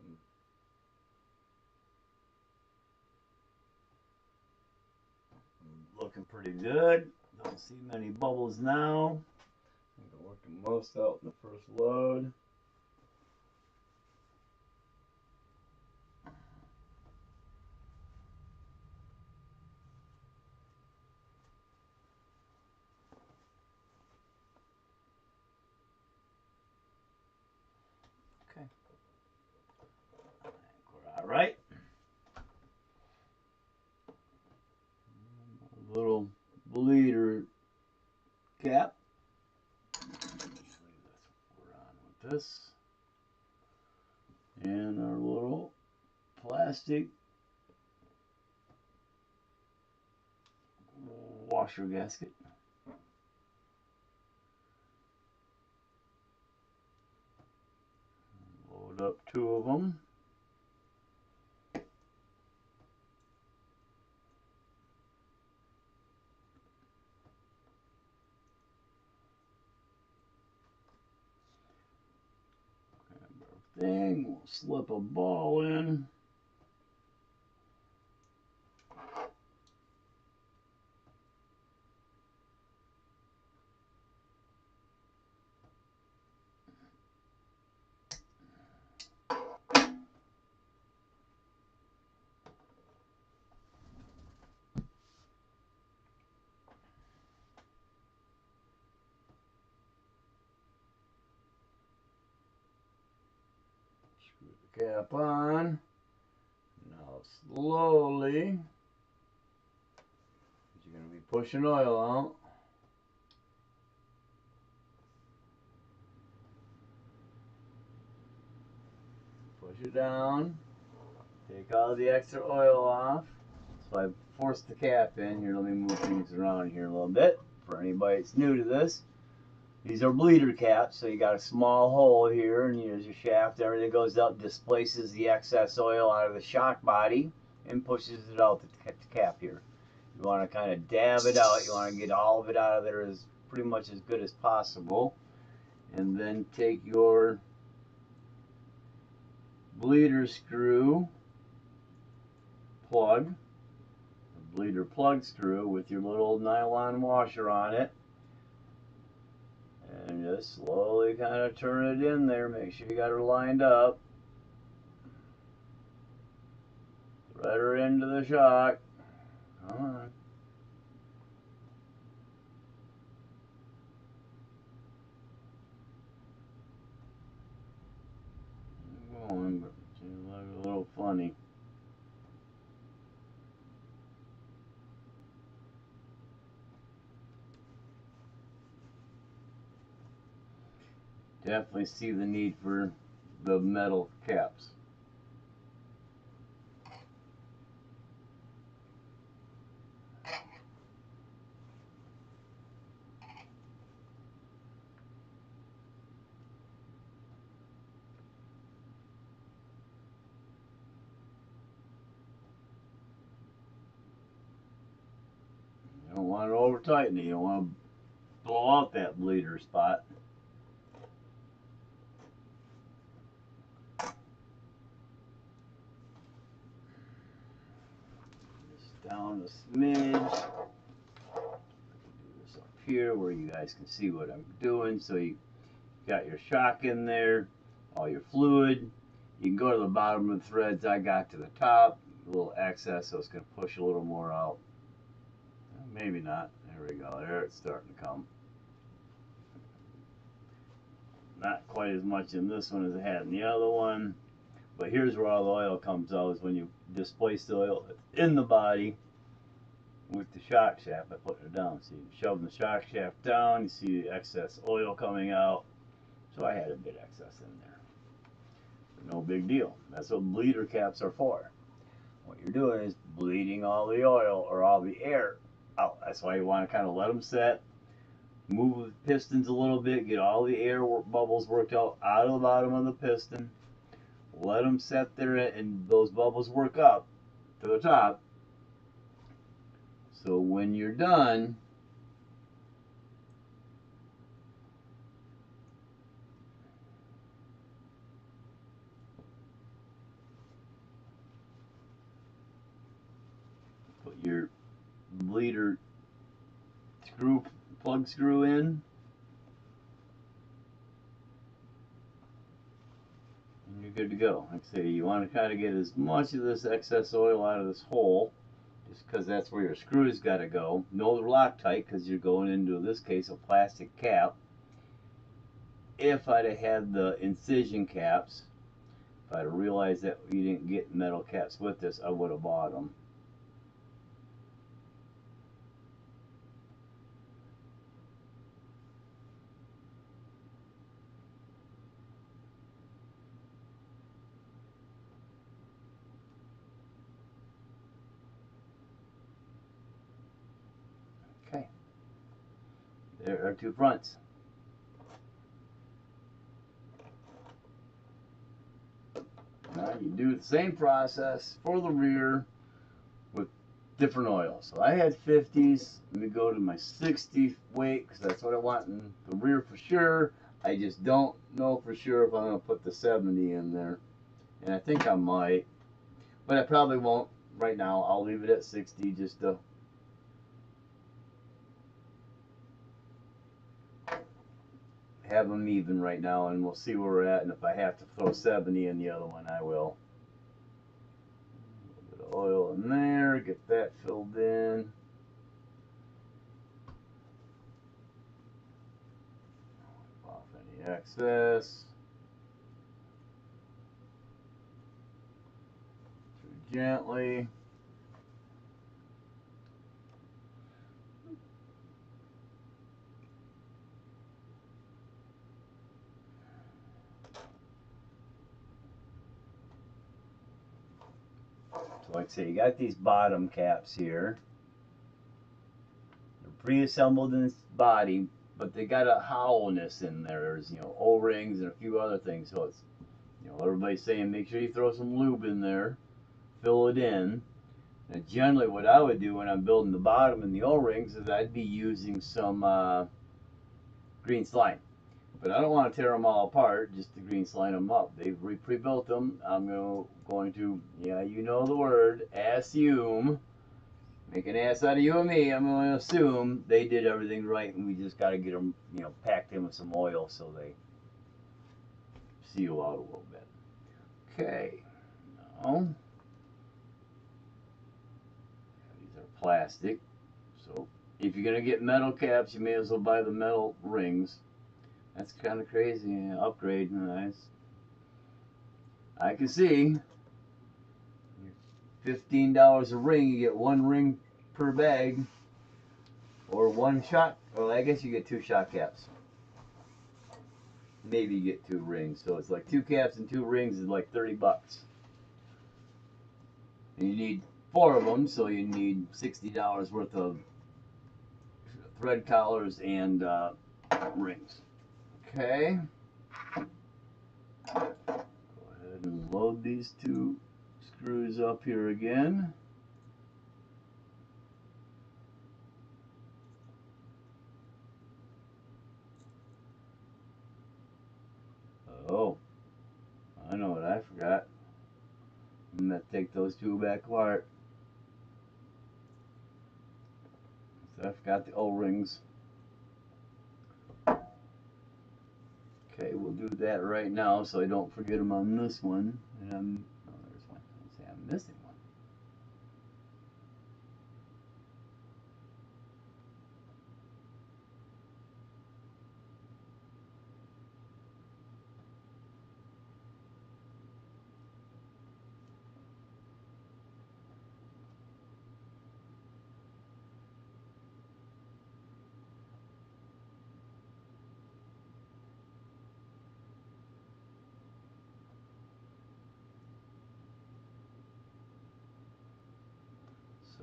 Looking pretty good. Don't see many bubbles now. I think I worked the most out in the first load. Okay. I think we're all right. A little bleeder cap. That's what we're on with this. And our little plastic washer gasket. Load up 2 of them. Grab our thing. We'll slip a ball in. Screw the cap on. Now slowly, you're going to be pushing oil out. Push it down. Take all the extra oil off. So I forced the cap in. Here, let me move things around here a little bit. For anybody that's new to this, these are bleeder caps. So you got a small hole here, and here's your shaft. Everything goes out, displaces the excess oil out of the shock body, and pushes it out the cap here. You want to kind of dab it out. You want to get all of it out of there as pretty much as good as possible. And then take your bleeder screw plug, the bleeder plug screw with your little nylon washer on it, and just slowly kind of turn it in there. Make sure you got her lined up. Thread her into the shock. Come on. Going, but she looks a little funny. Definitely see the need for the metal caps. want to over tighten it. You don't want to blow out that bleeder spot. Just down a smidge. Do this up here where you guys can see what I'm doing. So you got your shock in there, all your fluid. You can go to the bottom of the threads. I got to the top, a little excess, so it's going to push a little more out. Maybe not. There we go. There it's starting to come. Not quite as much in this one as it had in the other one. But here's where all the oil comes out, is when you displace the oil in the body with the shock shaft by putting it down. So you shove the shock shaft down, you see the excess oil coming out. So I had a bit excess in there. But no big deal. That's what bleeder caps are for. What you're doing is bleeding all the oil or all the air out. That's why you want to kind of let them set. Move the pistons a little bit, get all the air bubbles worked out of the bottom of the piston. Let them set there and those bubbles work up to the top. So when you're done, put your bleeder plug screw in. And you're good to go. Like I say, you want to kind of get as much of this excess oil out of this hole, just because that's where your screws got to go. No Loctite, because you're going into, in this case, a plastic cap. If I'd have had the incision caps, if I'd have realized that you didn't get metal caps with this, I would have bought them. Okay, there are two fronts. Now you do the same process for the rear with different oils. So I had 50s. Let me go to my 60 weight, because that's what I want in the rear for sure. I just don't know for sure if I'm going to put the 70 in there. And I think I might, but I probably won't right now. I'll leave it at 60 just to have them even right now, and we'll see where we're at. And if I have to throw 70 in the other one, I will. A little bit of oil in there, get that filled in. Wipe off any excess. Through gently. So like I say, you got these bottom caps here. They're pre-assembled in this body, but they got a hollowness in there. There's, you know, O-rings and a few other things. So it's, you know, everybody's saying make sure you throw some lube in there, fill it in. And generally what I would do when I'm building the bottom and the O-rings is I'd be using some green slime. But I don't want to tear them all apart, just to green slime them up. They've pre-built them. I'm going to, yeah, you know the word, assume, make an ass out of you and me. I'm going to assume they did everything right, and we just got to get them, you know, packed in with some oil so they seal out a little bit. Okay, now, these are plastic, so if you're going to get metal caps, you may as well buy the metal rings. That's kind of crazy. Upgrade, nice. I can see. $15 a ring, you get one ring per bag, or one shot. Well, I guess you get two shot caps. Maybe you get two rings, so it's like two caps and two rings is like 30 bucks. And you need 4 of them, so you need $60 worth of thread collars and rings. Okay. Go ahead and load these two screws up here again. Oh, I know what I forgot. I'm gonna take those two back apart. So I forgot the O-rings. Okay, we'll do that right now so I don't forget them on this one. And oh, there's one. Let's say I'm missing one.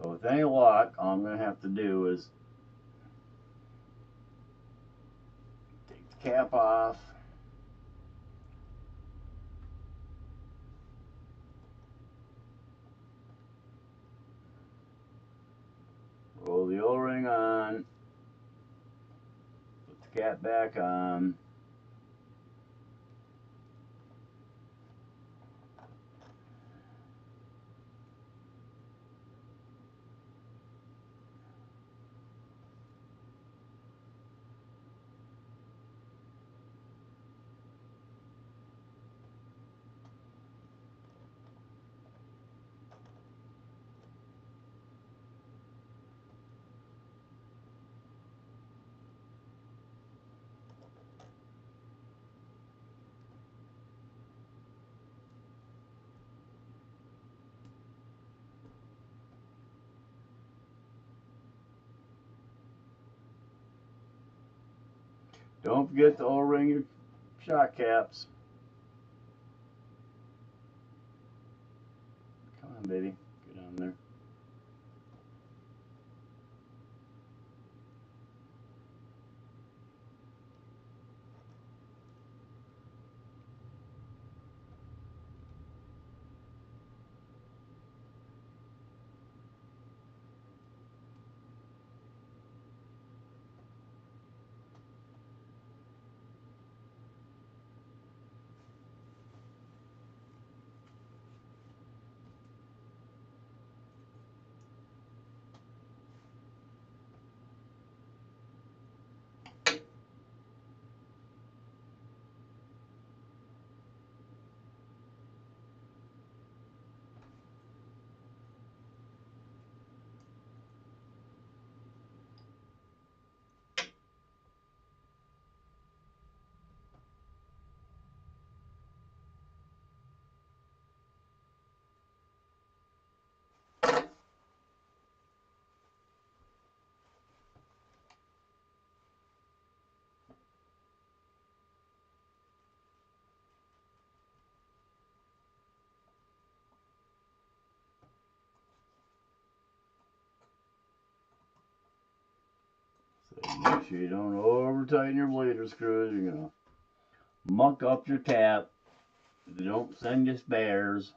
So with any luck, all I'm gonna have to do is take the cap off. Roll the O-ring on. Put the cap back on. Don't forget to O-ring your shock caps. Come on, baby. Get on there. So make sure you don't over tighten your bleeder screws. You're gonna muck up your cap. They don't send you spares.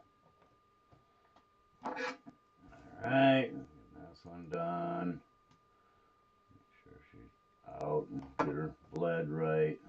Alright, that's one done. Make sure she's out and get her bled right.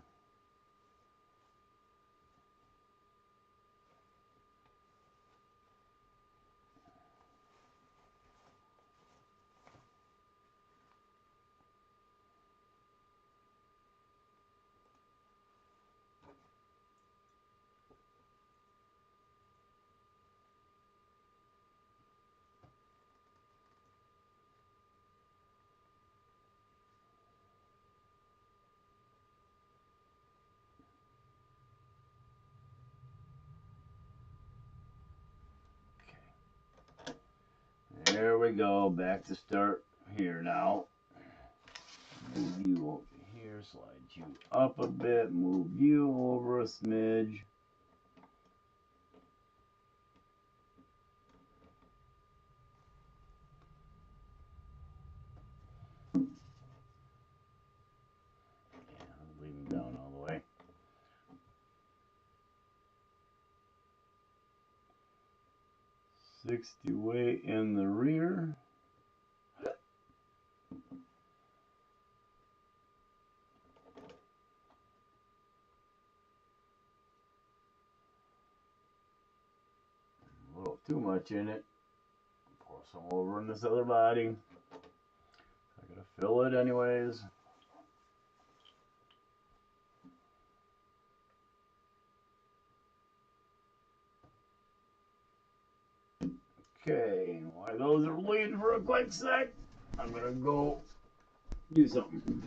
There we go, back to start here now. Move you over here, slide you up a bit, move you over a smidge. Yeah, leave them down all the way. 60 weight in the rear. much in it. Pour some over in this other body. I gotta fill it anyways. Okay, while those are bleeding for a quick sec, I'm gonna go do something.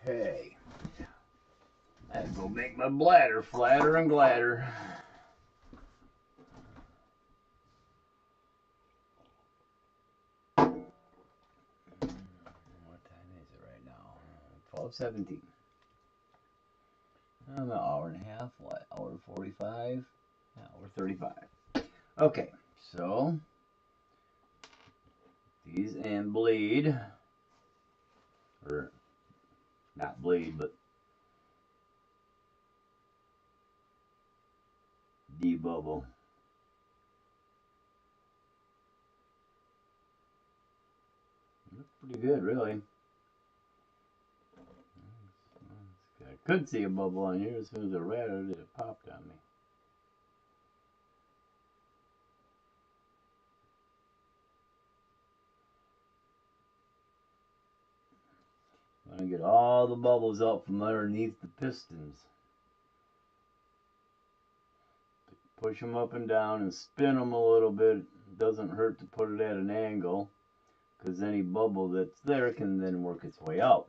Okay. That will make my bladder flatter and gladder. What time is it right now? 12:17. An hour and a half. What? Hour 45? Hour 35. Okay, so these and bleed, or not bleed, but debubble. Looks pretty good, really. I could see a bubble on here as soon as I read it, it popped on me. I'm going to get all the bubbles up from underneath the pistons. Push them up and down and spin them a little bit. It doesn't hurt to put it at an angle, because any bubble that's there can then work its way out.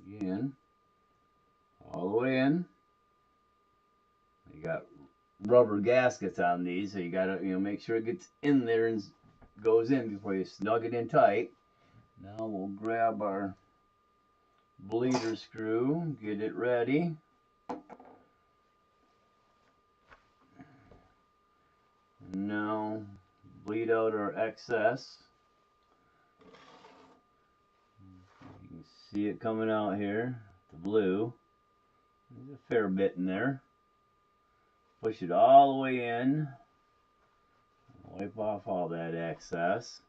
Again, all the way in. You got rubber gaskets on these, so you gotta make sure it gets in there and goes in before you snug it in tight. Now we'll grab our bleeder screw, get it ready. Now bleed out our excess. You can see it coming out here, the blue. There's a fair bit in there. Push it all the way in. Wipe off all that excess.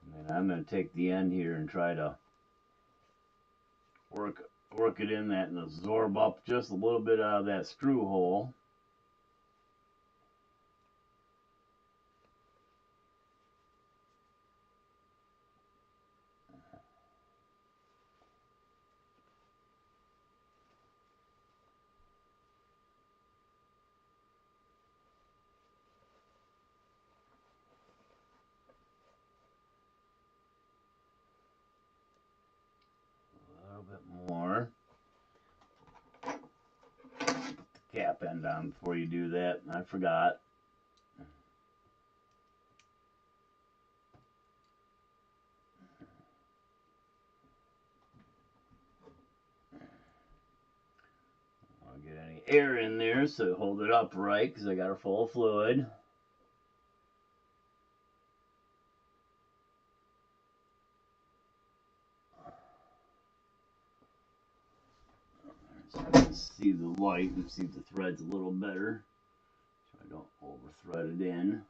And then I'm going to take the end here and try to work it in that and absorb up just a little bit out of that screw hole. A little bit more. Put the cap end on before you do that. I forgot. Don't get any air in there so hold it upright because I got her full of fluid. So I can see the light and see the threads a little better so I don't over thread it in.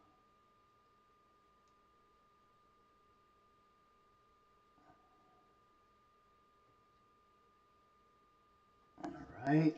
Alright.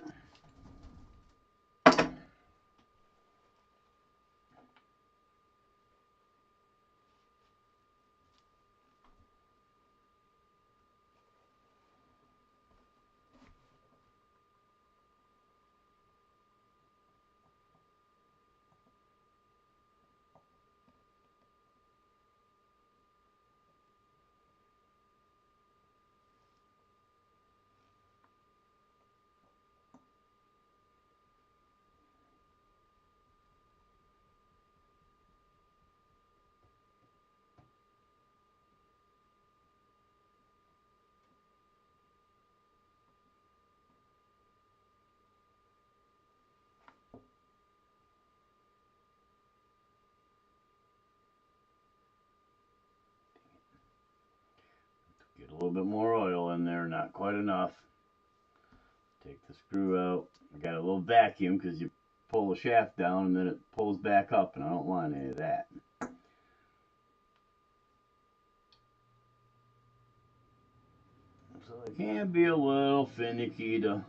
Get a little bit more oil in there, not quite enough. Take the screw out. I got a little vacuum because you pull the shaft down and then it pulls back up, and I don't want any of that. So it can be a little finicky to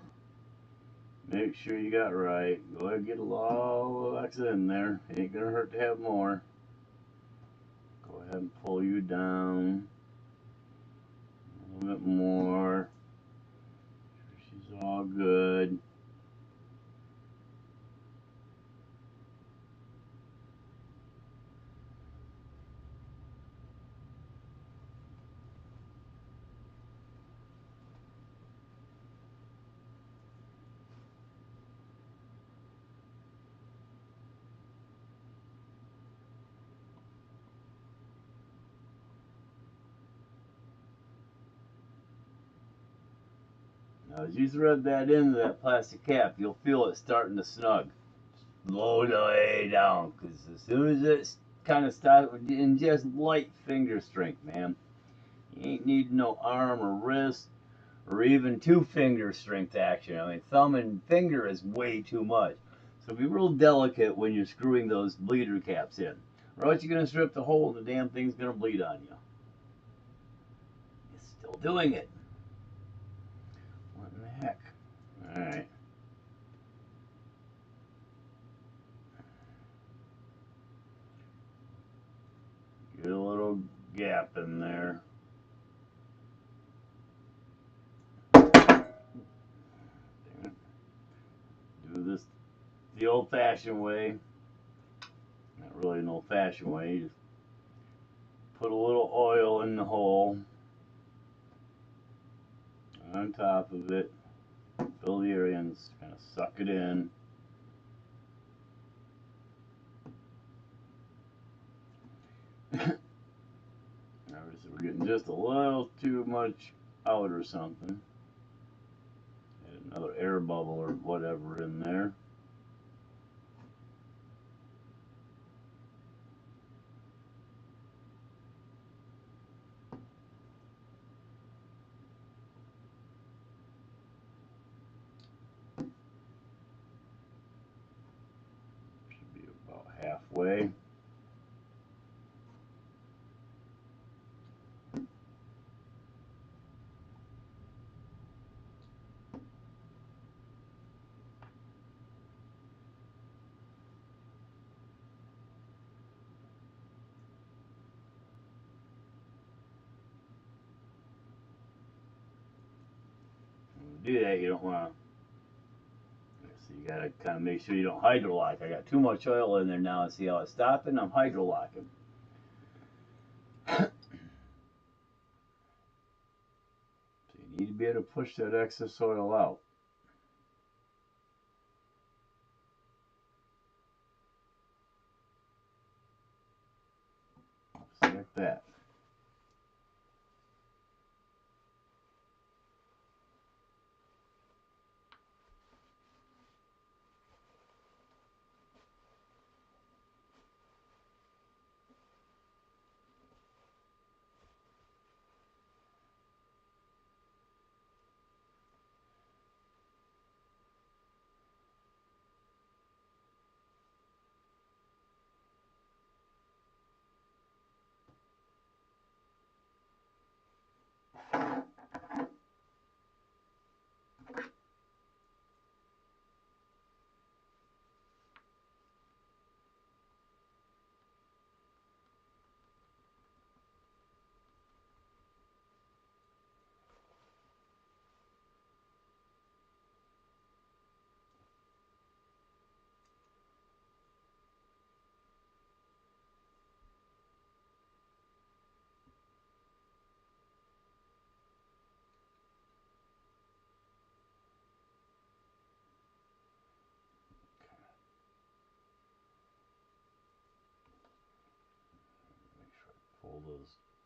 make sure you got right. Go ahead and get a lot of extra in there. It ain't gonna hurt to have more. Go ahead and pull you down a little bit more. She's all good. Now, as you thread that into that plastic cap, you'll feel it starting to snug. Slow the way down, because as soon as it kind of starts, in just light finger strength, man. You ain't needing no arm or wrist or even 2-finger strength action. I mean, thumb and finger is way too much. So be real delicate when you're screwing those bleeder caps in. Or else you're going to strip the hole and the damn thing's going to bleed on you. It's still doing it. What in the heck? Alright. Get a little gap in there. Do this the old-fashioned way. Not really an old-fashioned way. You just put a little oil in the hole on top of it. Fill the area and kind of suck it in. Obviously, we're getting just a little too much out or something. Add another air bubble or whatever in there. Should be about halfway. When you do that, you don't want to. So you gotta kind of make sure you don't hydrolock. I got too much oil in there now. See how it's stopping? I'm hydrolocking. So you need to be able to push that excess oil out. Just like that.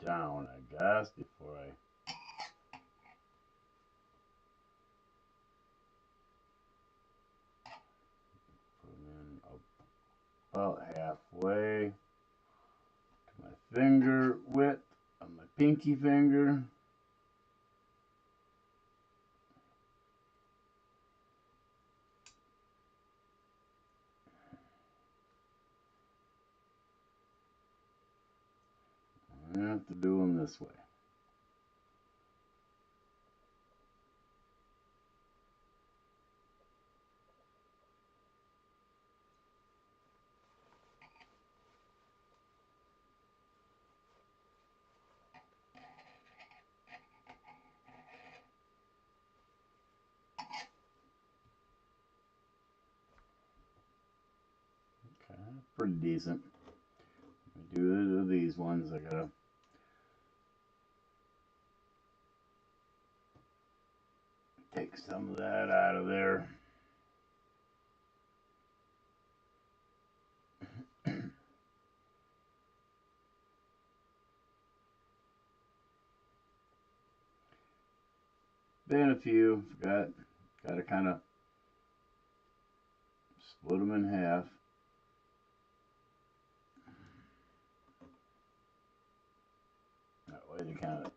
down, I guess, before I put them in about halfway to my finger width of my pinky finger. I have to do them this way. Okay, pretty decent. Do these ones. I gotta take some of that out of there. Been a few. Gotta kind of split them in half. That way they kind of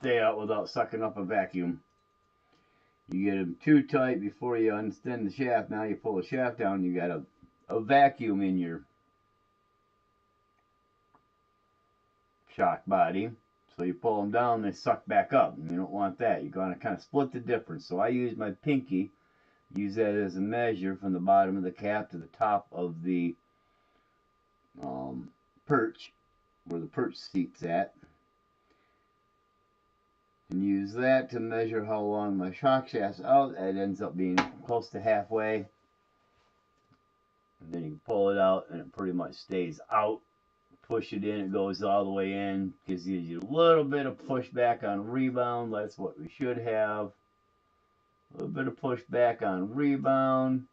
stay out without sucking up a vacuum. You get them too tight before you unstand the shaft. Now you pull the shaft down, you got a vacuum in your shock body. So you pull them down, they suck back up. And you don't want that. You're going to kind of split the difference. So I use my pinky, use that as a measure from the bottom of the cap to the top of the perch, where the perch seat's at. And use that to measure how long my shock shaft's out. It ends up being close to halfway. And then you can pull it out and it pretty much stays out. Push it in, it goes all the way in. Gives you a little bit of pushback on rebound. That's what we should have. A little bit of pushback on rebound.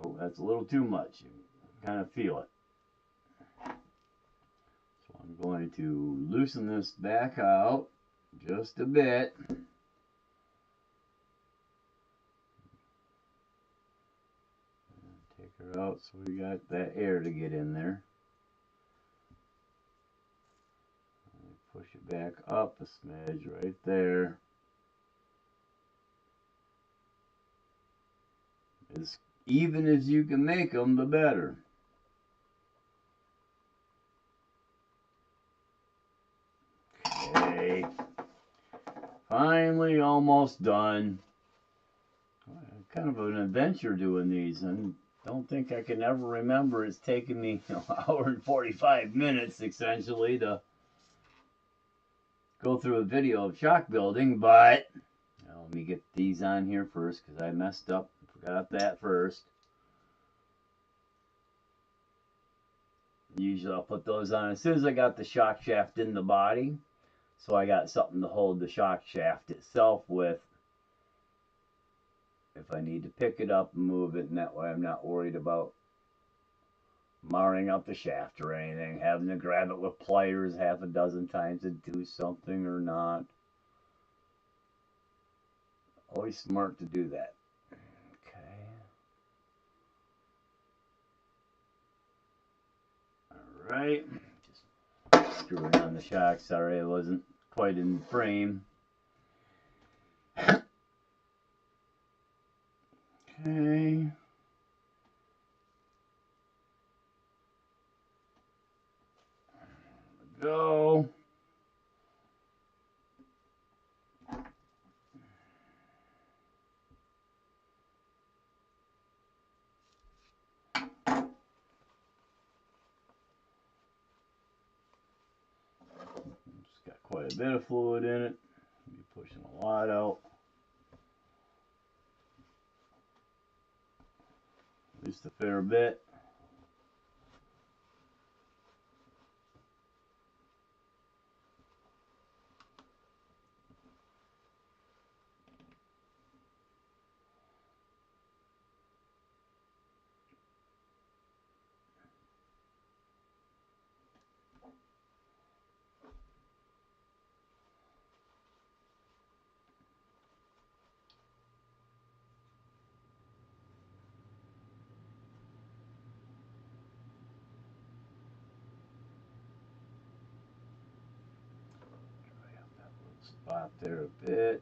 Oh, that's a little too much. You kind of feel it. So I'm going to loosen this back out just a bit. Take her out so we got that air to get in there. Push it back up a smidge right there. As even as you can make them, the better. Okay. Finally, almost done. Kind of an adventure doing these, and don't think I can ever remember it's taken me an hour and 45 minutes essentially to go through a video of shock building, but let me get these on here first because I messed up, forgot that first. Usually I'll put those on as soon as I got the shock shaft in the body, so I got something to hold the shock shaft itself with if I need to pick it up and move it, and that way I'm not worried about marring up the shaft or anything, having to grab it with pliers half a dozen times to do something or not. Always smart to do that. Okay. Alright. Just screwing on the shock. Sorry I wasn't quite in frame. Okay. Go. Just got quite a bit of fluid in it. Be pushing a lot out. At least a fair bit. spot there a bit.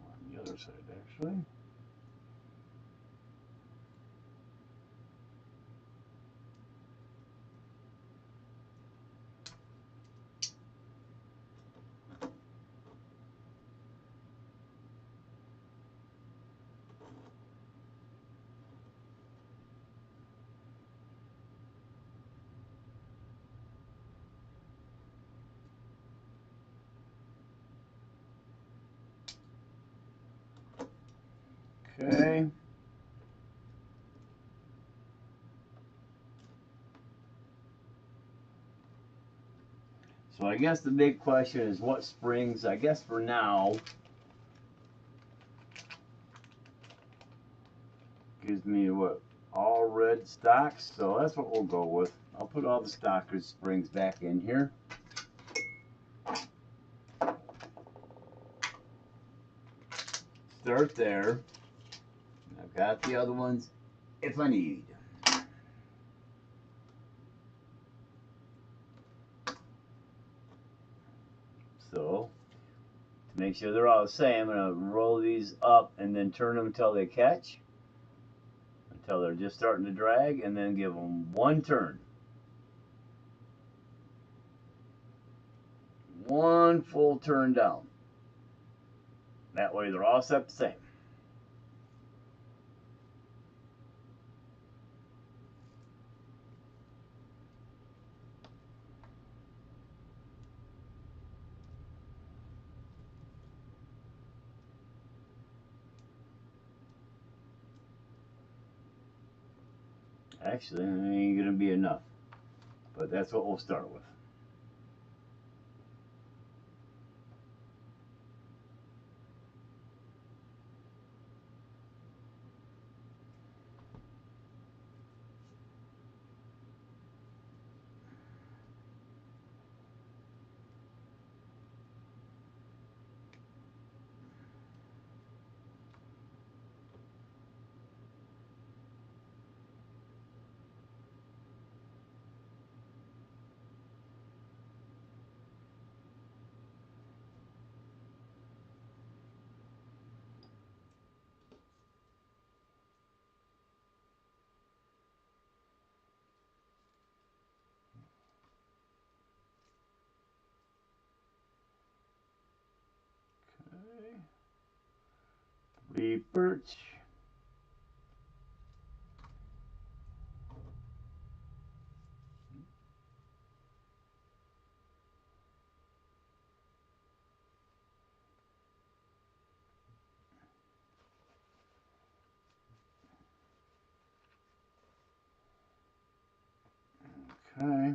On the other side, actually. Okay. So I guess the big question is what springs, I guess for now, gives me what? All red stocks. So that's what we'll go with. I'll put all the stockers springs back in here. Start there. I've got the other ones if I need. So, to make sure they're all the same, I'm going to roll these up and then turn them until they catch, until they're just starting to drag, and then give them one turn. One full turn down. That way they're all set the same. Actually, it ain't going to be enough, but that's what we'll start with. Okay. 3 birch. Okay.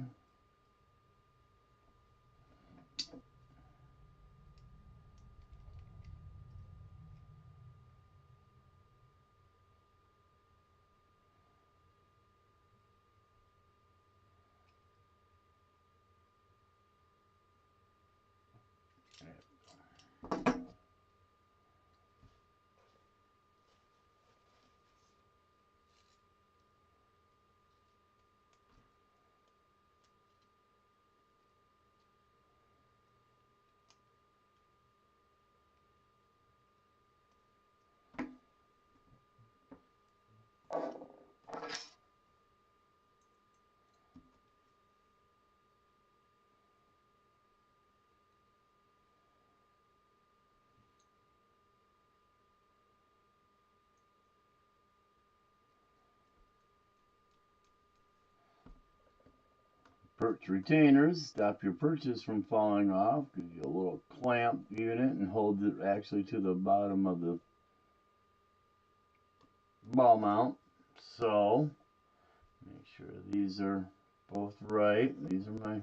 perch retainers stop your perches from falling off. Gives you a little clamp unit and holds it actually to the bottom of the ball mount. So make sure these are both right. These are my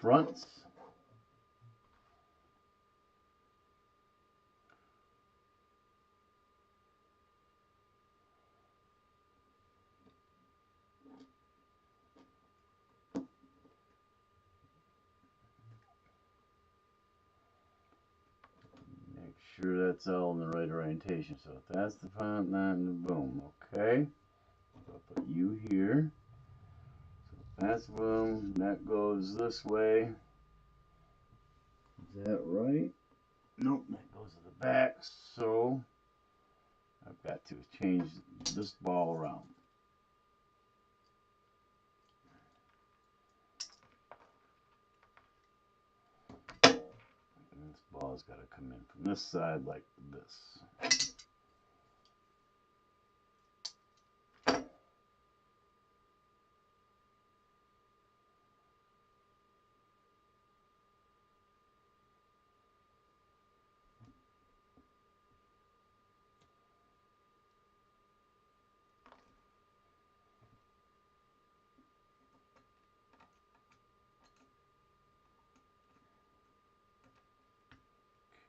fronts. Make sure that's all in the right orientation. So if that's the front, then boom. Okay. So I'll put you here. So that's boom. That goes this way. Is that right? Nope. That goes to the back. So I've got to change this ball around. And this ball's got to come in from this side like this.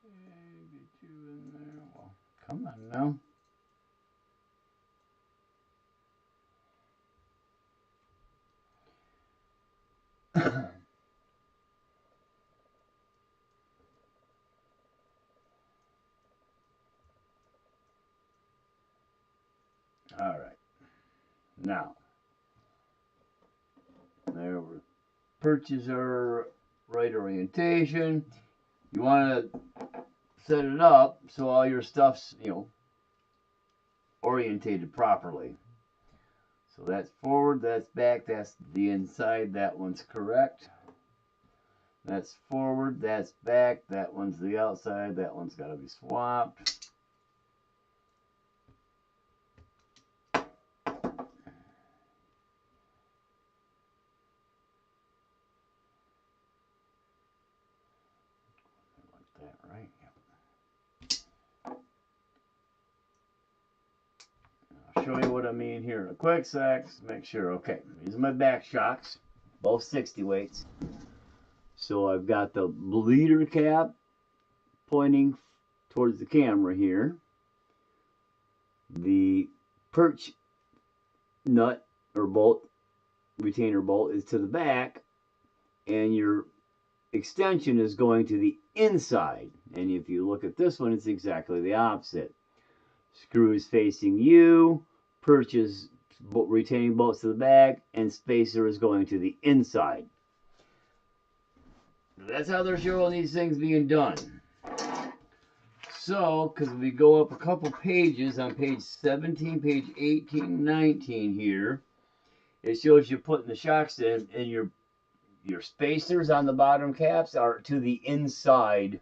Okay, get you in there. Well, come on now. All right. Now, there were perches are right orientation. You want to set it up so all your stuff's, orientated properly. So that's forward, that's back, that's the inside, that one's correct. That's forward, that's back, that one's the outside, that one's got to be swapped. Like that, right? Yep. I'll show you what I mean here in a quick sec. Make sure, okay, these are my back shocks, both 60 weights. So I've got the leader cap pointing towards the camera here. The perch nut or bolt, retainer bolt, is to the back, and your extension is going to the inside. And if you look at this one, it's exactly the opposite. Screw is facing you, perch is retaining bolts to the back, and spacer is going to the inside. That's how they're showing these things being done. So, because we go up a couple pages on page 17, page 18, 19 here, it shows you putting the shocks in, and your spacers on the bottom caps are to the inside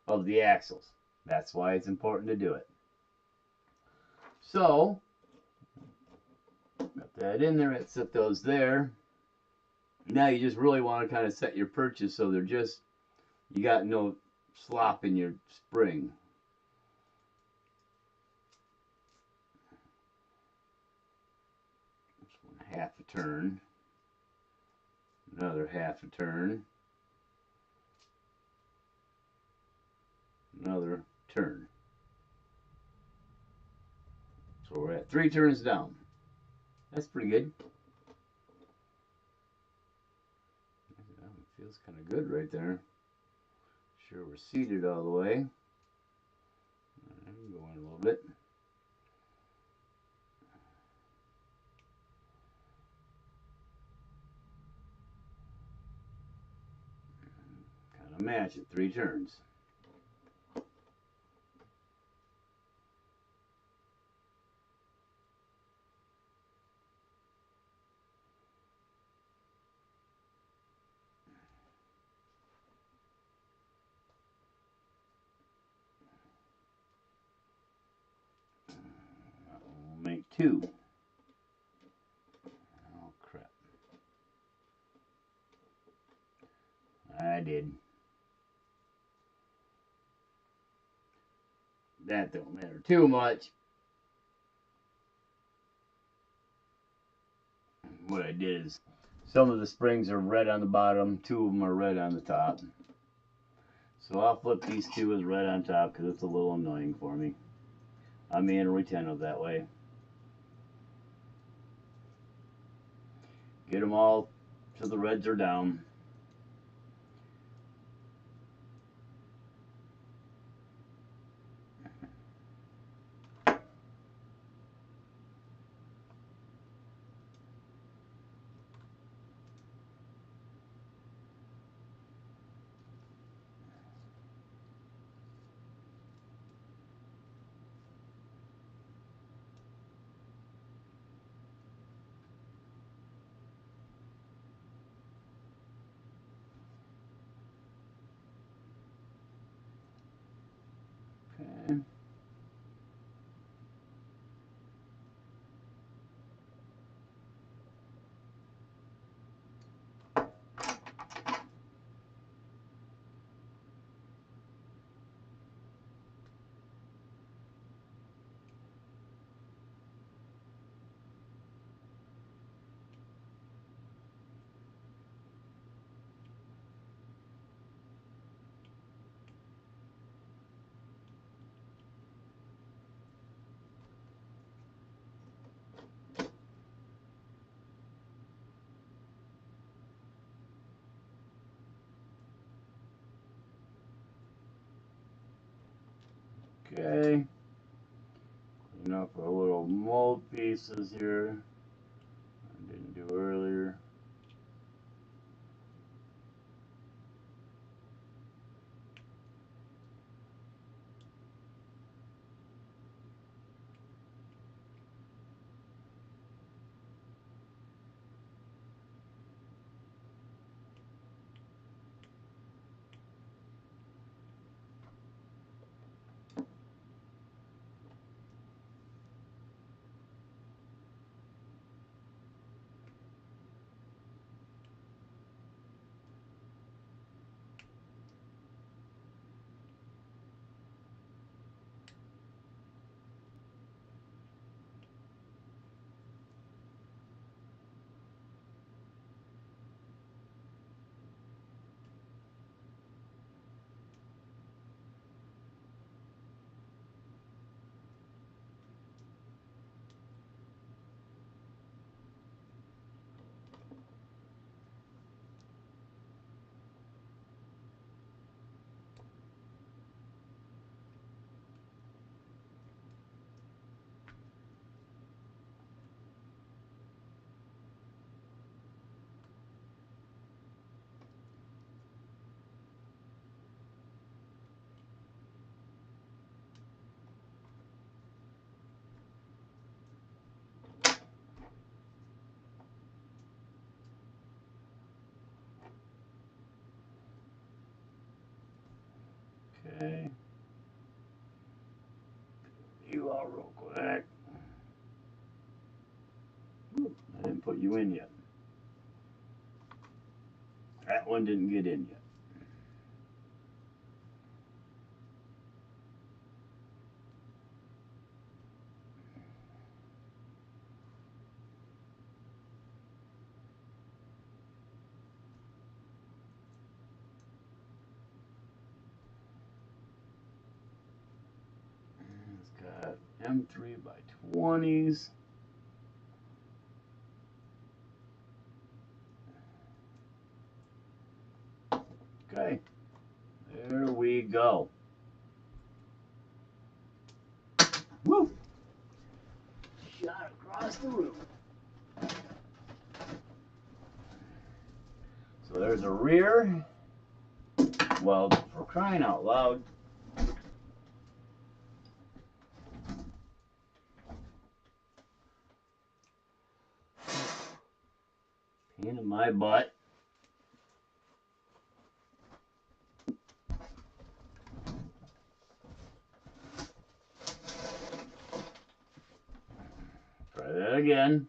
of the axles. That's why it's important to do it. So, got that in there, let's set those there. Now you just really want to kind of set your perches so they're just, you got no slop in your spring. Half a turn, another half a turn, another turn. So we're at 3 turns down. That's pretty good. That feels kind of good right there. Sure, we're seated all the way. Go in a little bit. Kind of match it, 3 turns. We'll make 2. Oh crap. I did. That don't matter too much. What I did is, some of the springs are red on the bottom, 2 of them are red on the top. So I'll flip these 2 as red on top because it's a little annoying for me. I manually tend that way. Get them all so the reds are down. Okay. Okay. Clean up our little mold pieces here. I didn't do earlier. Okay. You out real quick. I didn't put you in yet. That one didn't get in yet. It's got M3 by 20s. Okay, there we go. Woo! Shot across the room. So there's a rear. Well, for crying out loud. Pain in my butt. Try that again.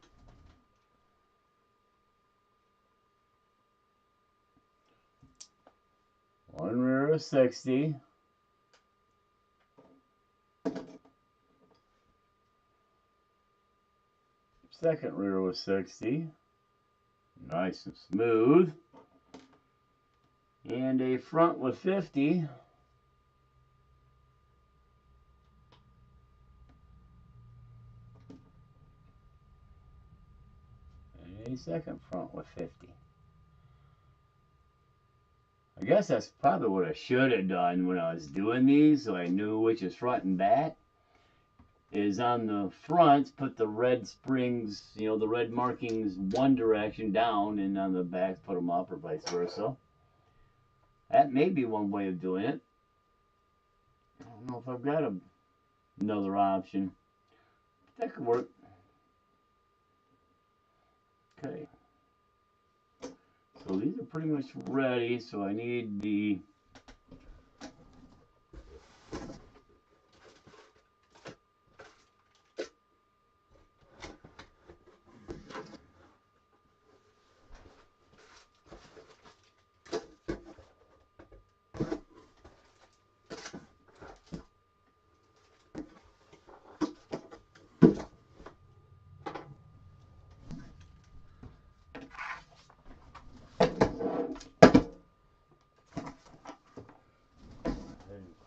One rear was 60. Second rear was 60. Nice and smooth. And a front with 50. And a second front with 50. I guess that's probably what I should have done when I was doing these, so I knew which is front and back. Is on the front, put the red springs, you know, the red markings one direction down, and on the back, put them up, or vice versa. That may be one way of doing it. I don't know if I've got another option. That could work. Okay. So these are pretty much ready, so I need the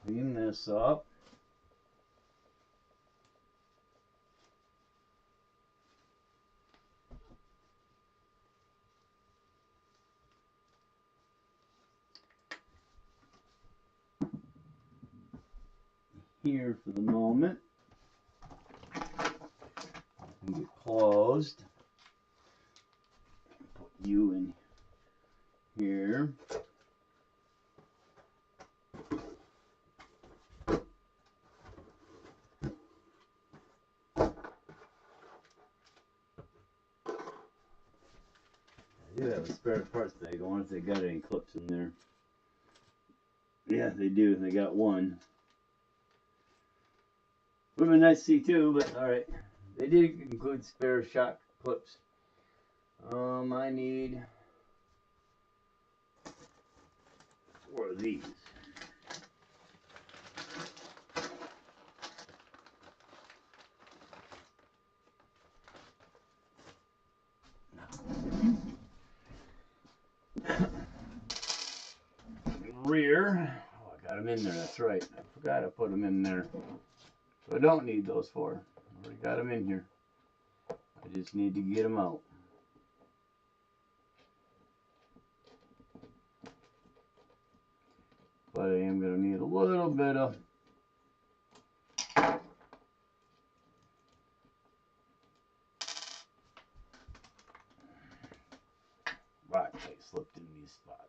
clean this up. Here for the moment. And get closed. Put you in here. I do have a spare parts bag. I wonder if they got any clips in there. Yeah, they do. They got one. Would have been nice to see two, but alright. They did include spare shock clips. I need 4 of these. Rear. Oh, I got them in there. That's right. I forgot to put them in there. So I don't need those 4. I already got them in here. I just need to get them out. But I am going to need a little bit of rock tape slipped in these spots.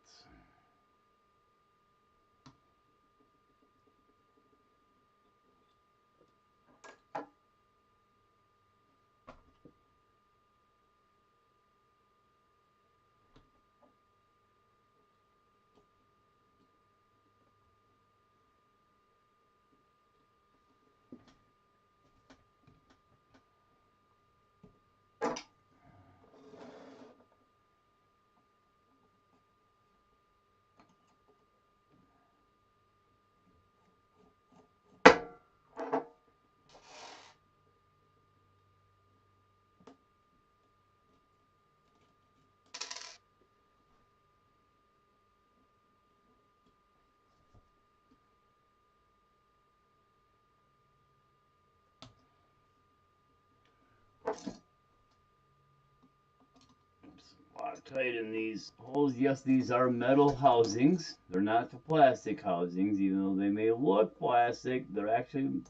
Tight in these holes. Yes, these are metal housings. They're not the plastic housings, even though they may look plastic. They're actually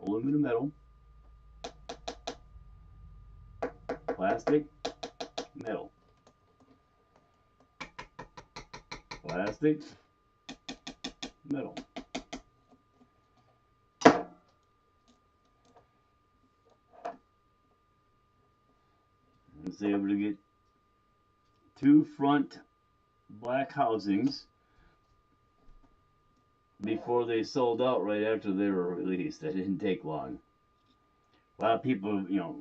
aluminum metal. Plastic, metal. Plastic, metal. I was able to get 2 front black housings before they sold out right after they were released. That didn't take long. A lot of people, you know,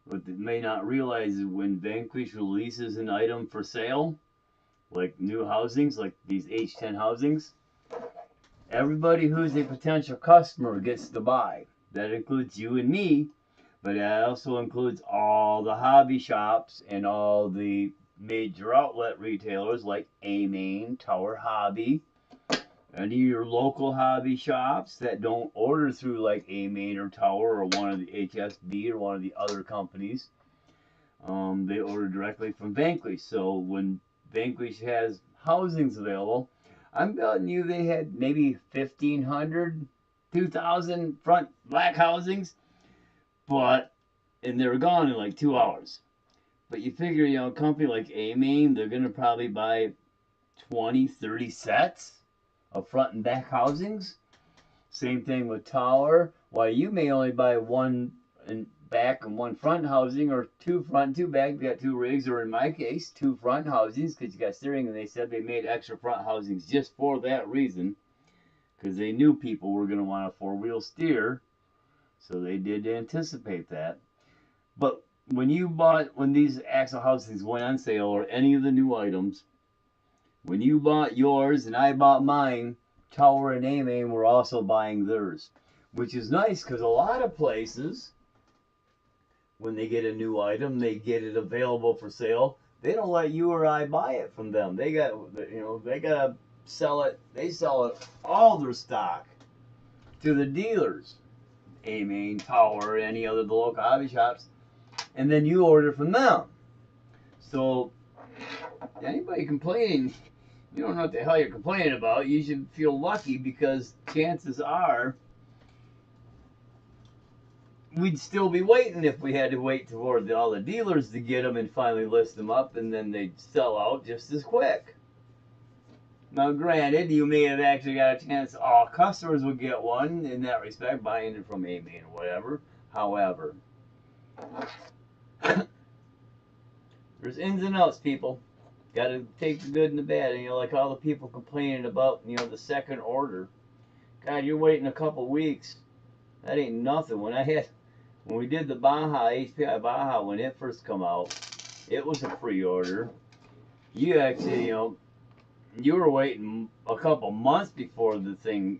what they may not realize is when Vanquish releases an item for sale, like new housings, like these H10 housings, everybody who's a potential customer gets to buy. That includes you and me, but that also includes all the hobby shops and all the major outlet retailers like A-Main, Tower Hobby, any of your local hobby shops that don't order through like A-Main or Tower or one of the HSB or one of the other companies. They order directly from Vanquish. So when Vanquish has housings available, I'm betting you they had maybe 1,500, 2,000 front black housings, and they were gone in like 2 hours. But you figure, a company like A-Main, they're going to probably buy 20, 30 sets of front and back housings. Same thing with Tower. Why, you may only buy one and back and one front housing, or two front, two back. You got two rigs, or in my case, two front housings, because you got steering, and they said they made extra front housings just for that reason, because they knew people were going to want a four-wheel steer, so they did anticipate that. But when these axle housings went on sale, or any of the new items, when you bought yours and I bought mine, Tower and A-Main were also buying theirs, which is nice because a lot of places, when they get a new item, they get it available for sale. They don't let you or I buy it from them. They got, they gotta sell it. They sell it all their stock to the dealers, A-Main, Tower, any other the local hobby shops, and then you order from them. So anybody complaining, you don't know what the hell you're complaining about. You should feel lucky, because chances are we'd still be waiting if we had to wait for all the dealers to get them and finally list them up, and then they'd sell out just as quick. Now, granted, you may have actually got a chance, all customers would get one in that respect, buying it from A-Main or whatever. However, there's ins and outs, people. Got to take the good and the bad. And, like all the people complaining about, the second order. God, you're waiting a couple weeks. That ain't nothing. When we did the Baja, HPI Baja, when it first come out, it was a pre-order. You actually, you were waiting a couple months before the thing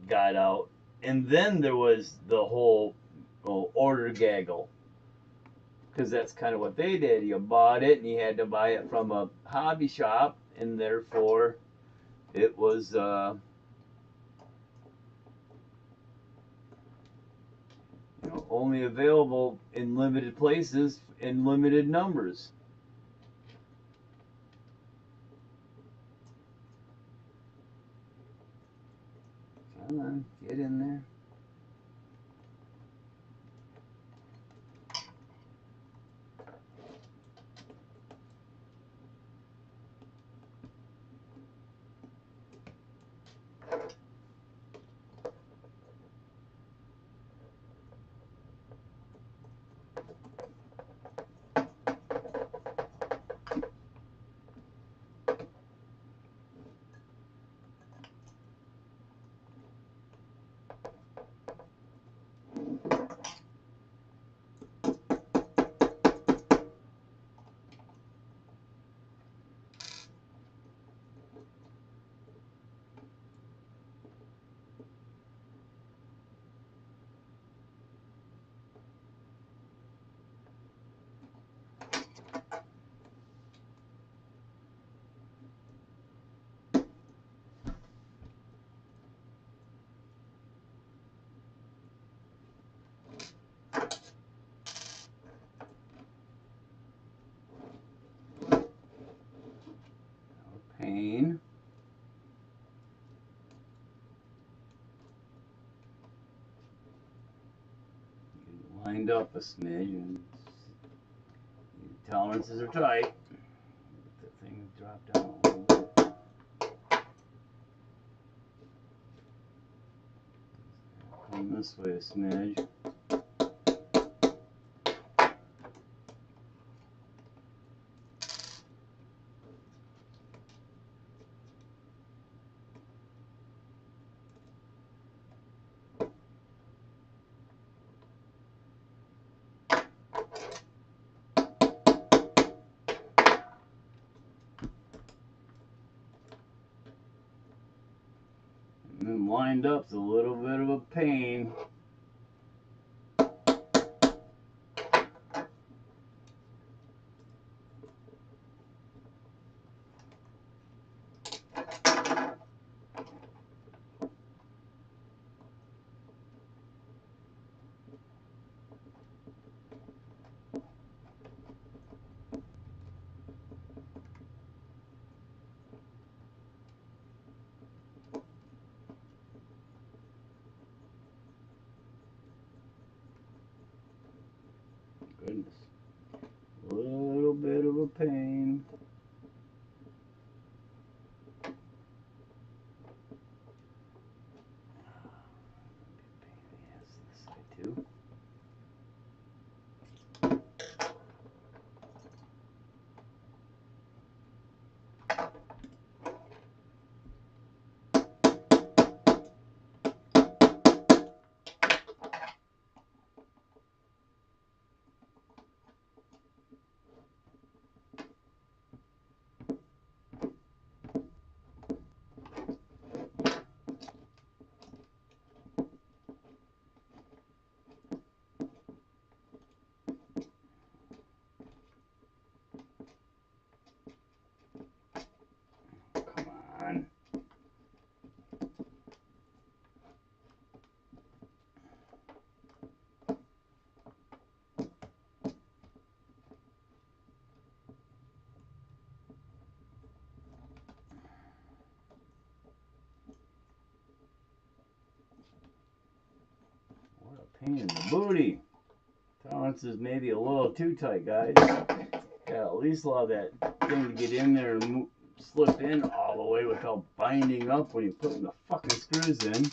got out. And then there was the whole order gaggle. Because that's kind of what they did. You bought it and you had to buy it from a hobby shop, and therefore it was only available in limited places in limited numbers. Come on, get in there. Pain. Lined up a smidge, and tolerances are tight. The thing dropped down a little bit. Come this way a smidge. them lined up's a little bit of a pain. Goodness. A little bit of a pain. Yes, this side too. Come on. What a pain in the booty. Tolerance is maybe a little too tight, guys. Gotta at least allow that thing to get in there and slip in all the way without binding up when you put the fucking screws in.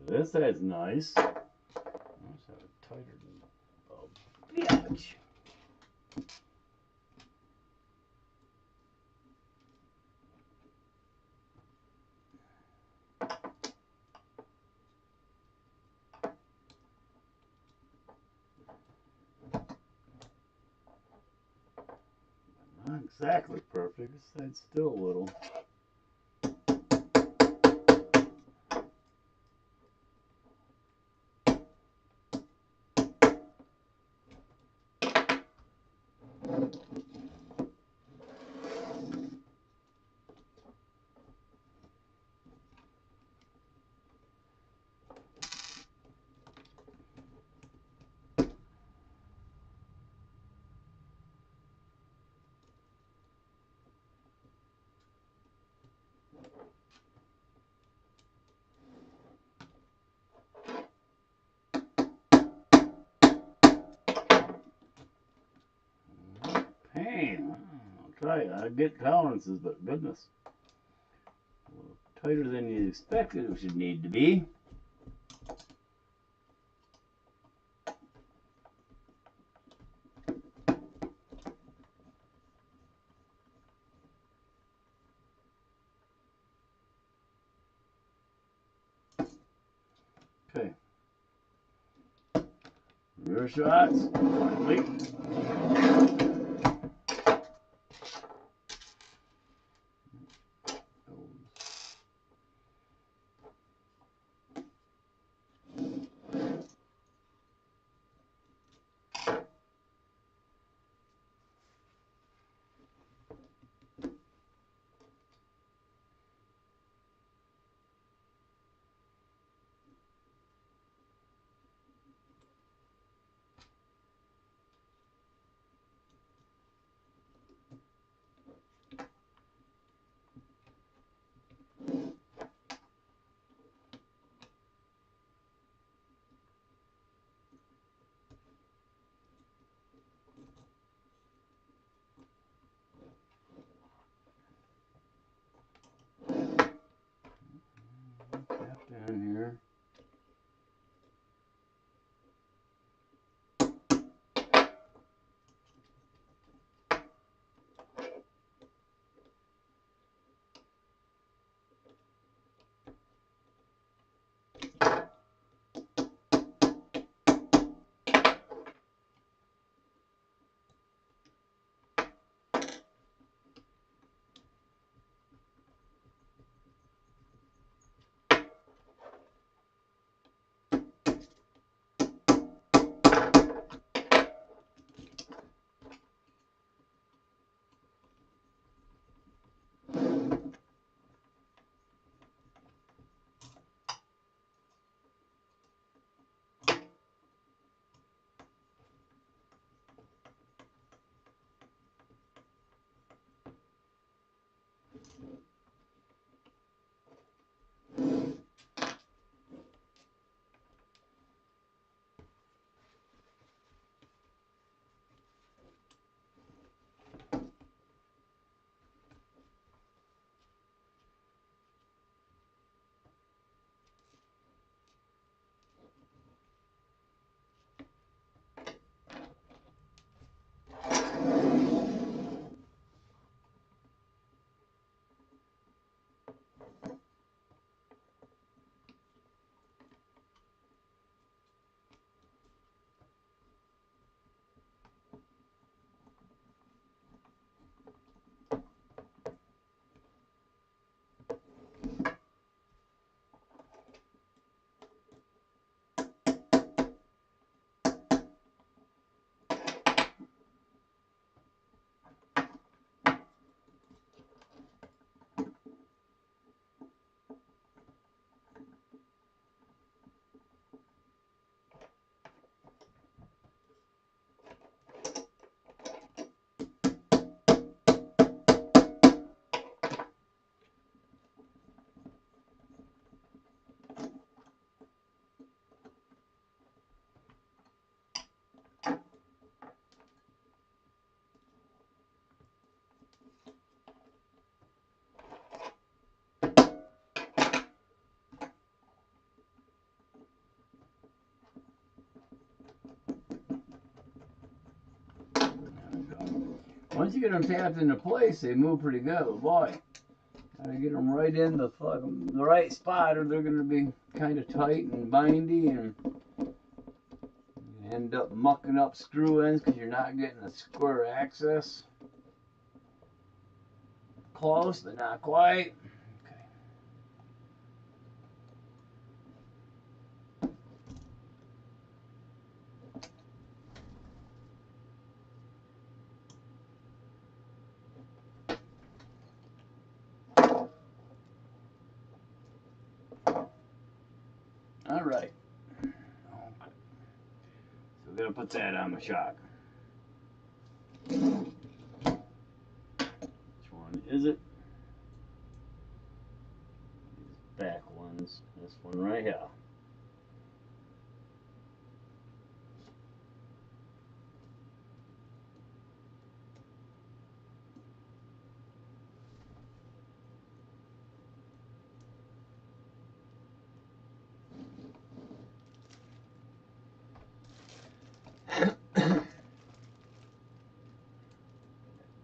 This side's nice. I just have it tighter than a bitch. Not exactly perfect. This side's still a little. Pain. I'll try it. I get tolerances, but goodness. A little tighter than you expected it should need to be. Okay. Rear shots. Finally. Once you get them tapped into place, they move pretty good. But boy, gotta get them right in the right spot, or they're gonna be kind of tight and bindy, and you end up mucking up screw ends because you're not getting a square access. Close, but not quite. Okay. All right. Okay. So we're gonna put that on the shock. Which one is it? These back ones. This one right here.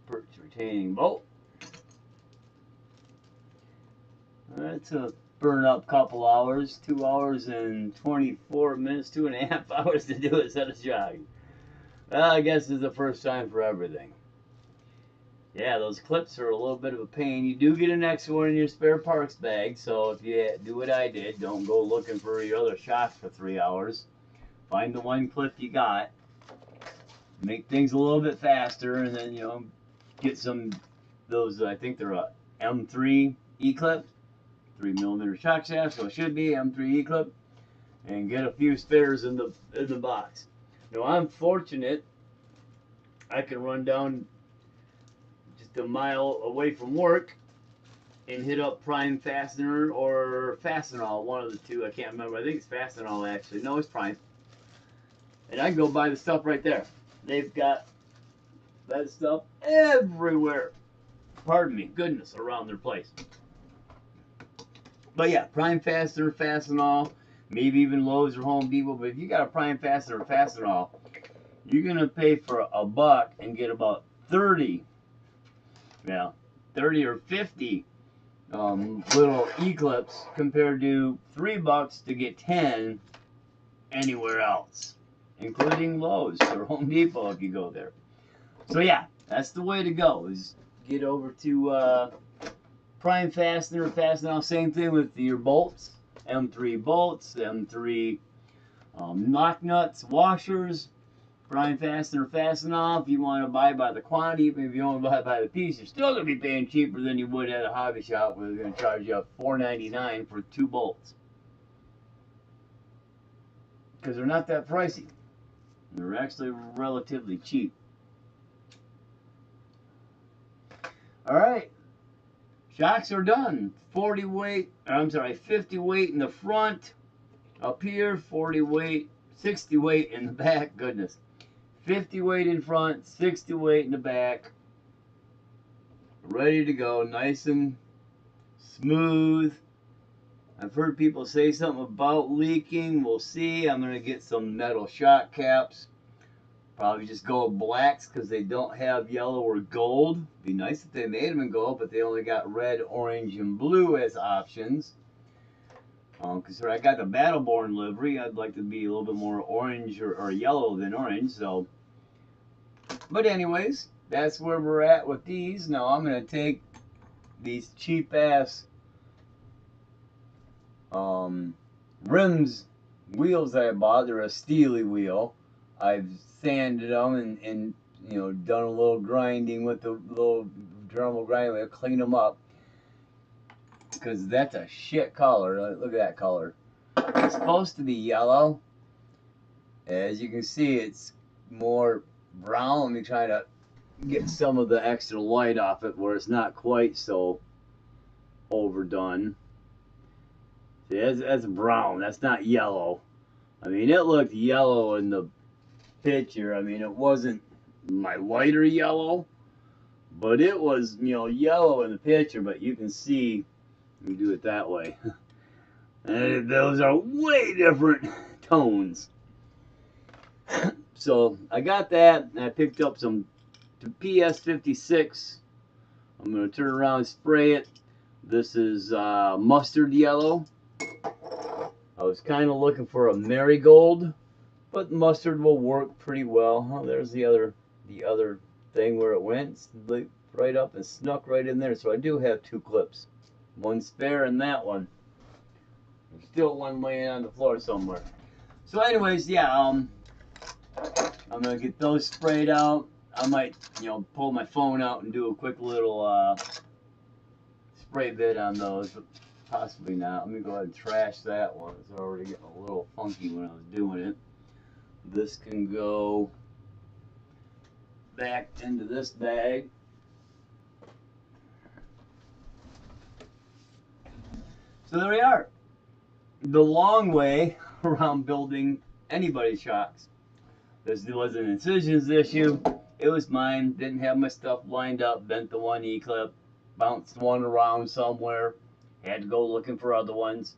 Perch retaining bolt. That's a burn up couple hours, 2 hours and 24 minutes, 2.5 hours to do a set of jogging. Well, I guess it's the first time for everything. Yeah, those clips are a little bit of a pain. You do get an extra one in your spare parts bag, so if you do what I did, don't go looking for your other shocks for 3 hours. Find the one clip you got, make things a little bit faster, and then, get some, those, I think they're a M3 E-clip, 3mm shock shaft, so it should be M3 E-clip, and get a few spares in the box. Now, I'm fortunate I can run down just a mile away from work and hit up Prime Fastener or Fastenal, one of the two. I can't remember. I think it's Fastenal, actually. No, it's Prime. And I can go buy the stuff right there. They've got that stuff everywhere. Pardon me, goodness, around their place. But yeah, Prime Fastener, Fastenal, maybe even Lowe's or Home Depot. But if you got a Prime Fastener or Fastenal, you're going to pay for $1 and get about 30 or 50 little E-clips compared to $3 to get 10 anywhere else, including Lowe's or Home Depot if you go there. So yeah, that's the way to go, is get over to Prime Fastener, Fastenal. Same thing with your bolts, M3 bolts, M3 knock nuts, washers. Prime Fastener, Fastenal. If you want to buy by the quantity, even if you want to buy by the piece, you're still going to be paying cheaper than you would at a hobby shop where they're going to charge you $4.99 for 2 bolts. Because they're not that pricey. They're actually relatively cheap. Alright. Shocks are done. 40 weight, I'm sorry, 50 weight in the front, up here, 40 weight, 60 weight in the back, goodness. 50 weight in front, 60 weight in the back. Ready to go, nice and smooth. I've heard people say something about leaking. We'll see. I'm going to get some metal shock caps. Probably just go with blacks because they don't have yellow or gold. Be nice if they made them in gold, but they only got red, orange, and blue as options. Because I got the Battleborn livery, I'd like to be a little bit more orange or yellow than orange. So, but anyways, that's where we're at with these. Now I'm going to take these cheap ass rims, wheels that I bought. They're a Steely wheel. I've sanded them and you know, done a little grinding with the little Dremel grinder wheel, clean them up, because that's a shit color. Look at that color. It's supposed to be yellow. As you can see, it's more brown. Let me try to get some of the extra light off it where it's not quite so overdone. See, that's brown. That's not yellow. I mean, it looked yellow in the picture. I mean, it wasn't my lighter yellow, but it was, you know, yellow in the picture. But you can see, let me do it that way. And those are way different tones. So I got that, and I picked up some PS56. I'm going to turn around and spray it. This is mustard yellow. I was kind of looking for a marigold, but mustard will work pretty well. Oh, there's the other thing where it went. It's right up and snuck right in there. So I do have two clips. One spare in that one. There's still one laying on the floor somewhere. So anyways, yeah, I'm going to get those sprayed out. I might, you know, pull my phone out and do a quick little spray bit on those, but possibly not. Let me go ahead and trash that one. It's already getting a little funky when I was doing it. This can go back into this bag. So there we are. The long way around building anybody's shocks. This was an Incisions issue. It was mine. Didn't have my stuff lined up. Bent the one E-clip. Bounced one around somewhere. Had to go looking for other ones.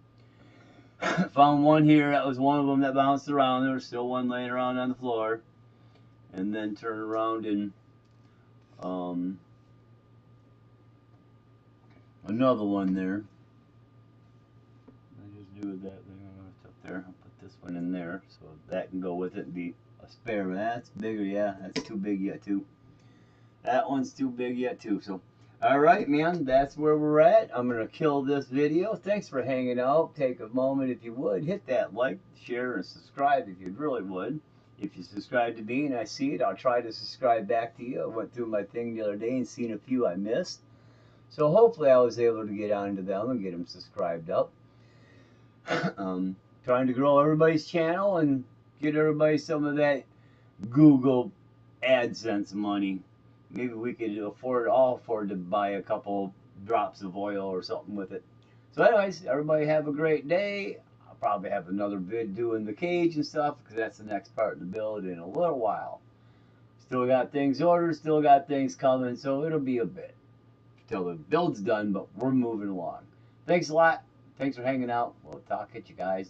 Found one here. That was one of them that bounced around. There was still one laying around on the floor. And then turned around and another one there. I just do that thing up there. I'll put this one in there so that can go with it and be a spare. That's bigger, yeah. That's too big yet too. That one's too big yet too. So, all right, man. That's where we're at. I'm gonna kill this video. Thanks for hanging out. Take a moment if you would. Hit that like, share, and subscribe if you really would. If you subscribe to me and I see it, I'll try to subscribe back to you. I went through my thing the other day and seen a few I missed. So hopefully I was able to get onto them and get them subscribed up. Trying to grow everybody's channel and get everybody some of that Google AdSense money. Maybe we could all afford to buy a couple drops of oil or something with it. So anyways, everybody have a great day. I'll probably have another vid doing the cage and stuff because that's the next part of the build in a little while. Still got things ordered, still got things coming, so it'll be a bit till the build's done, but we're moving along. Thanks a lot. Thanks for hanging out. We'll talk at you guys.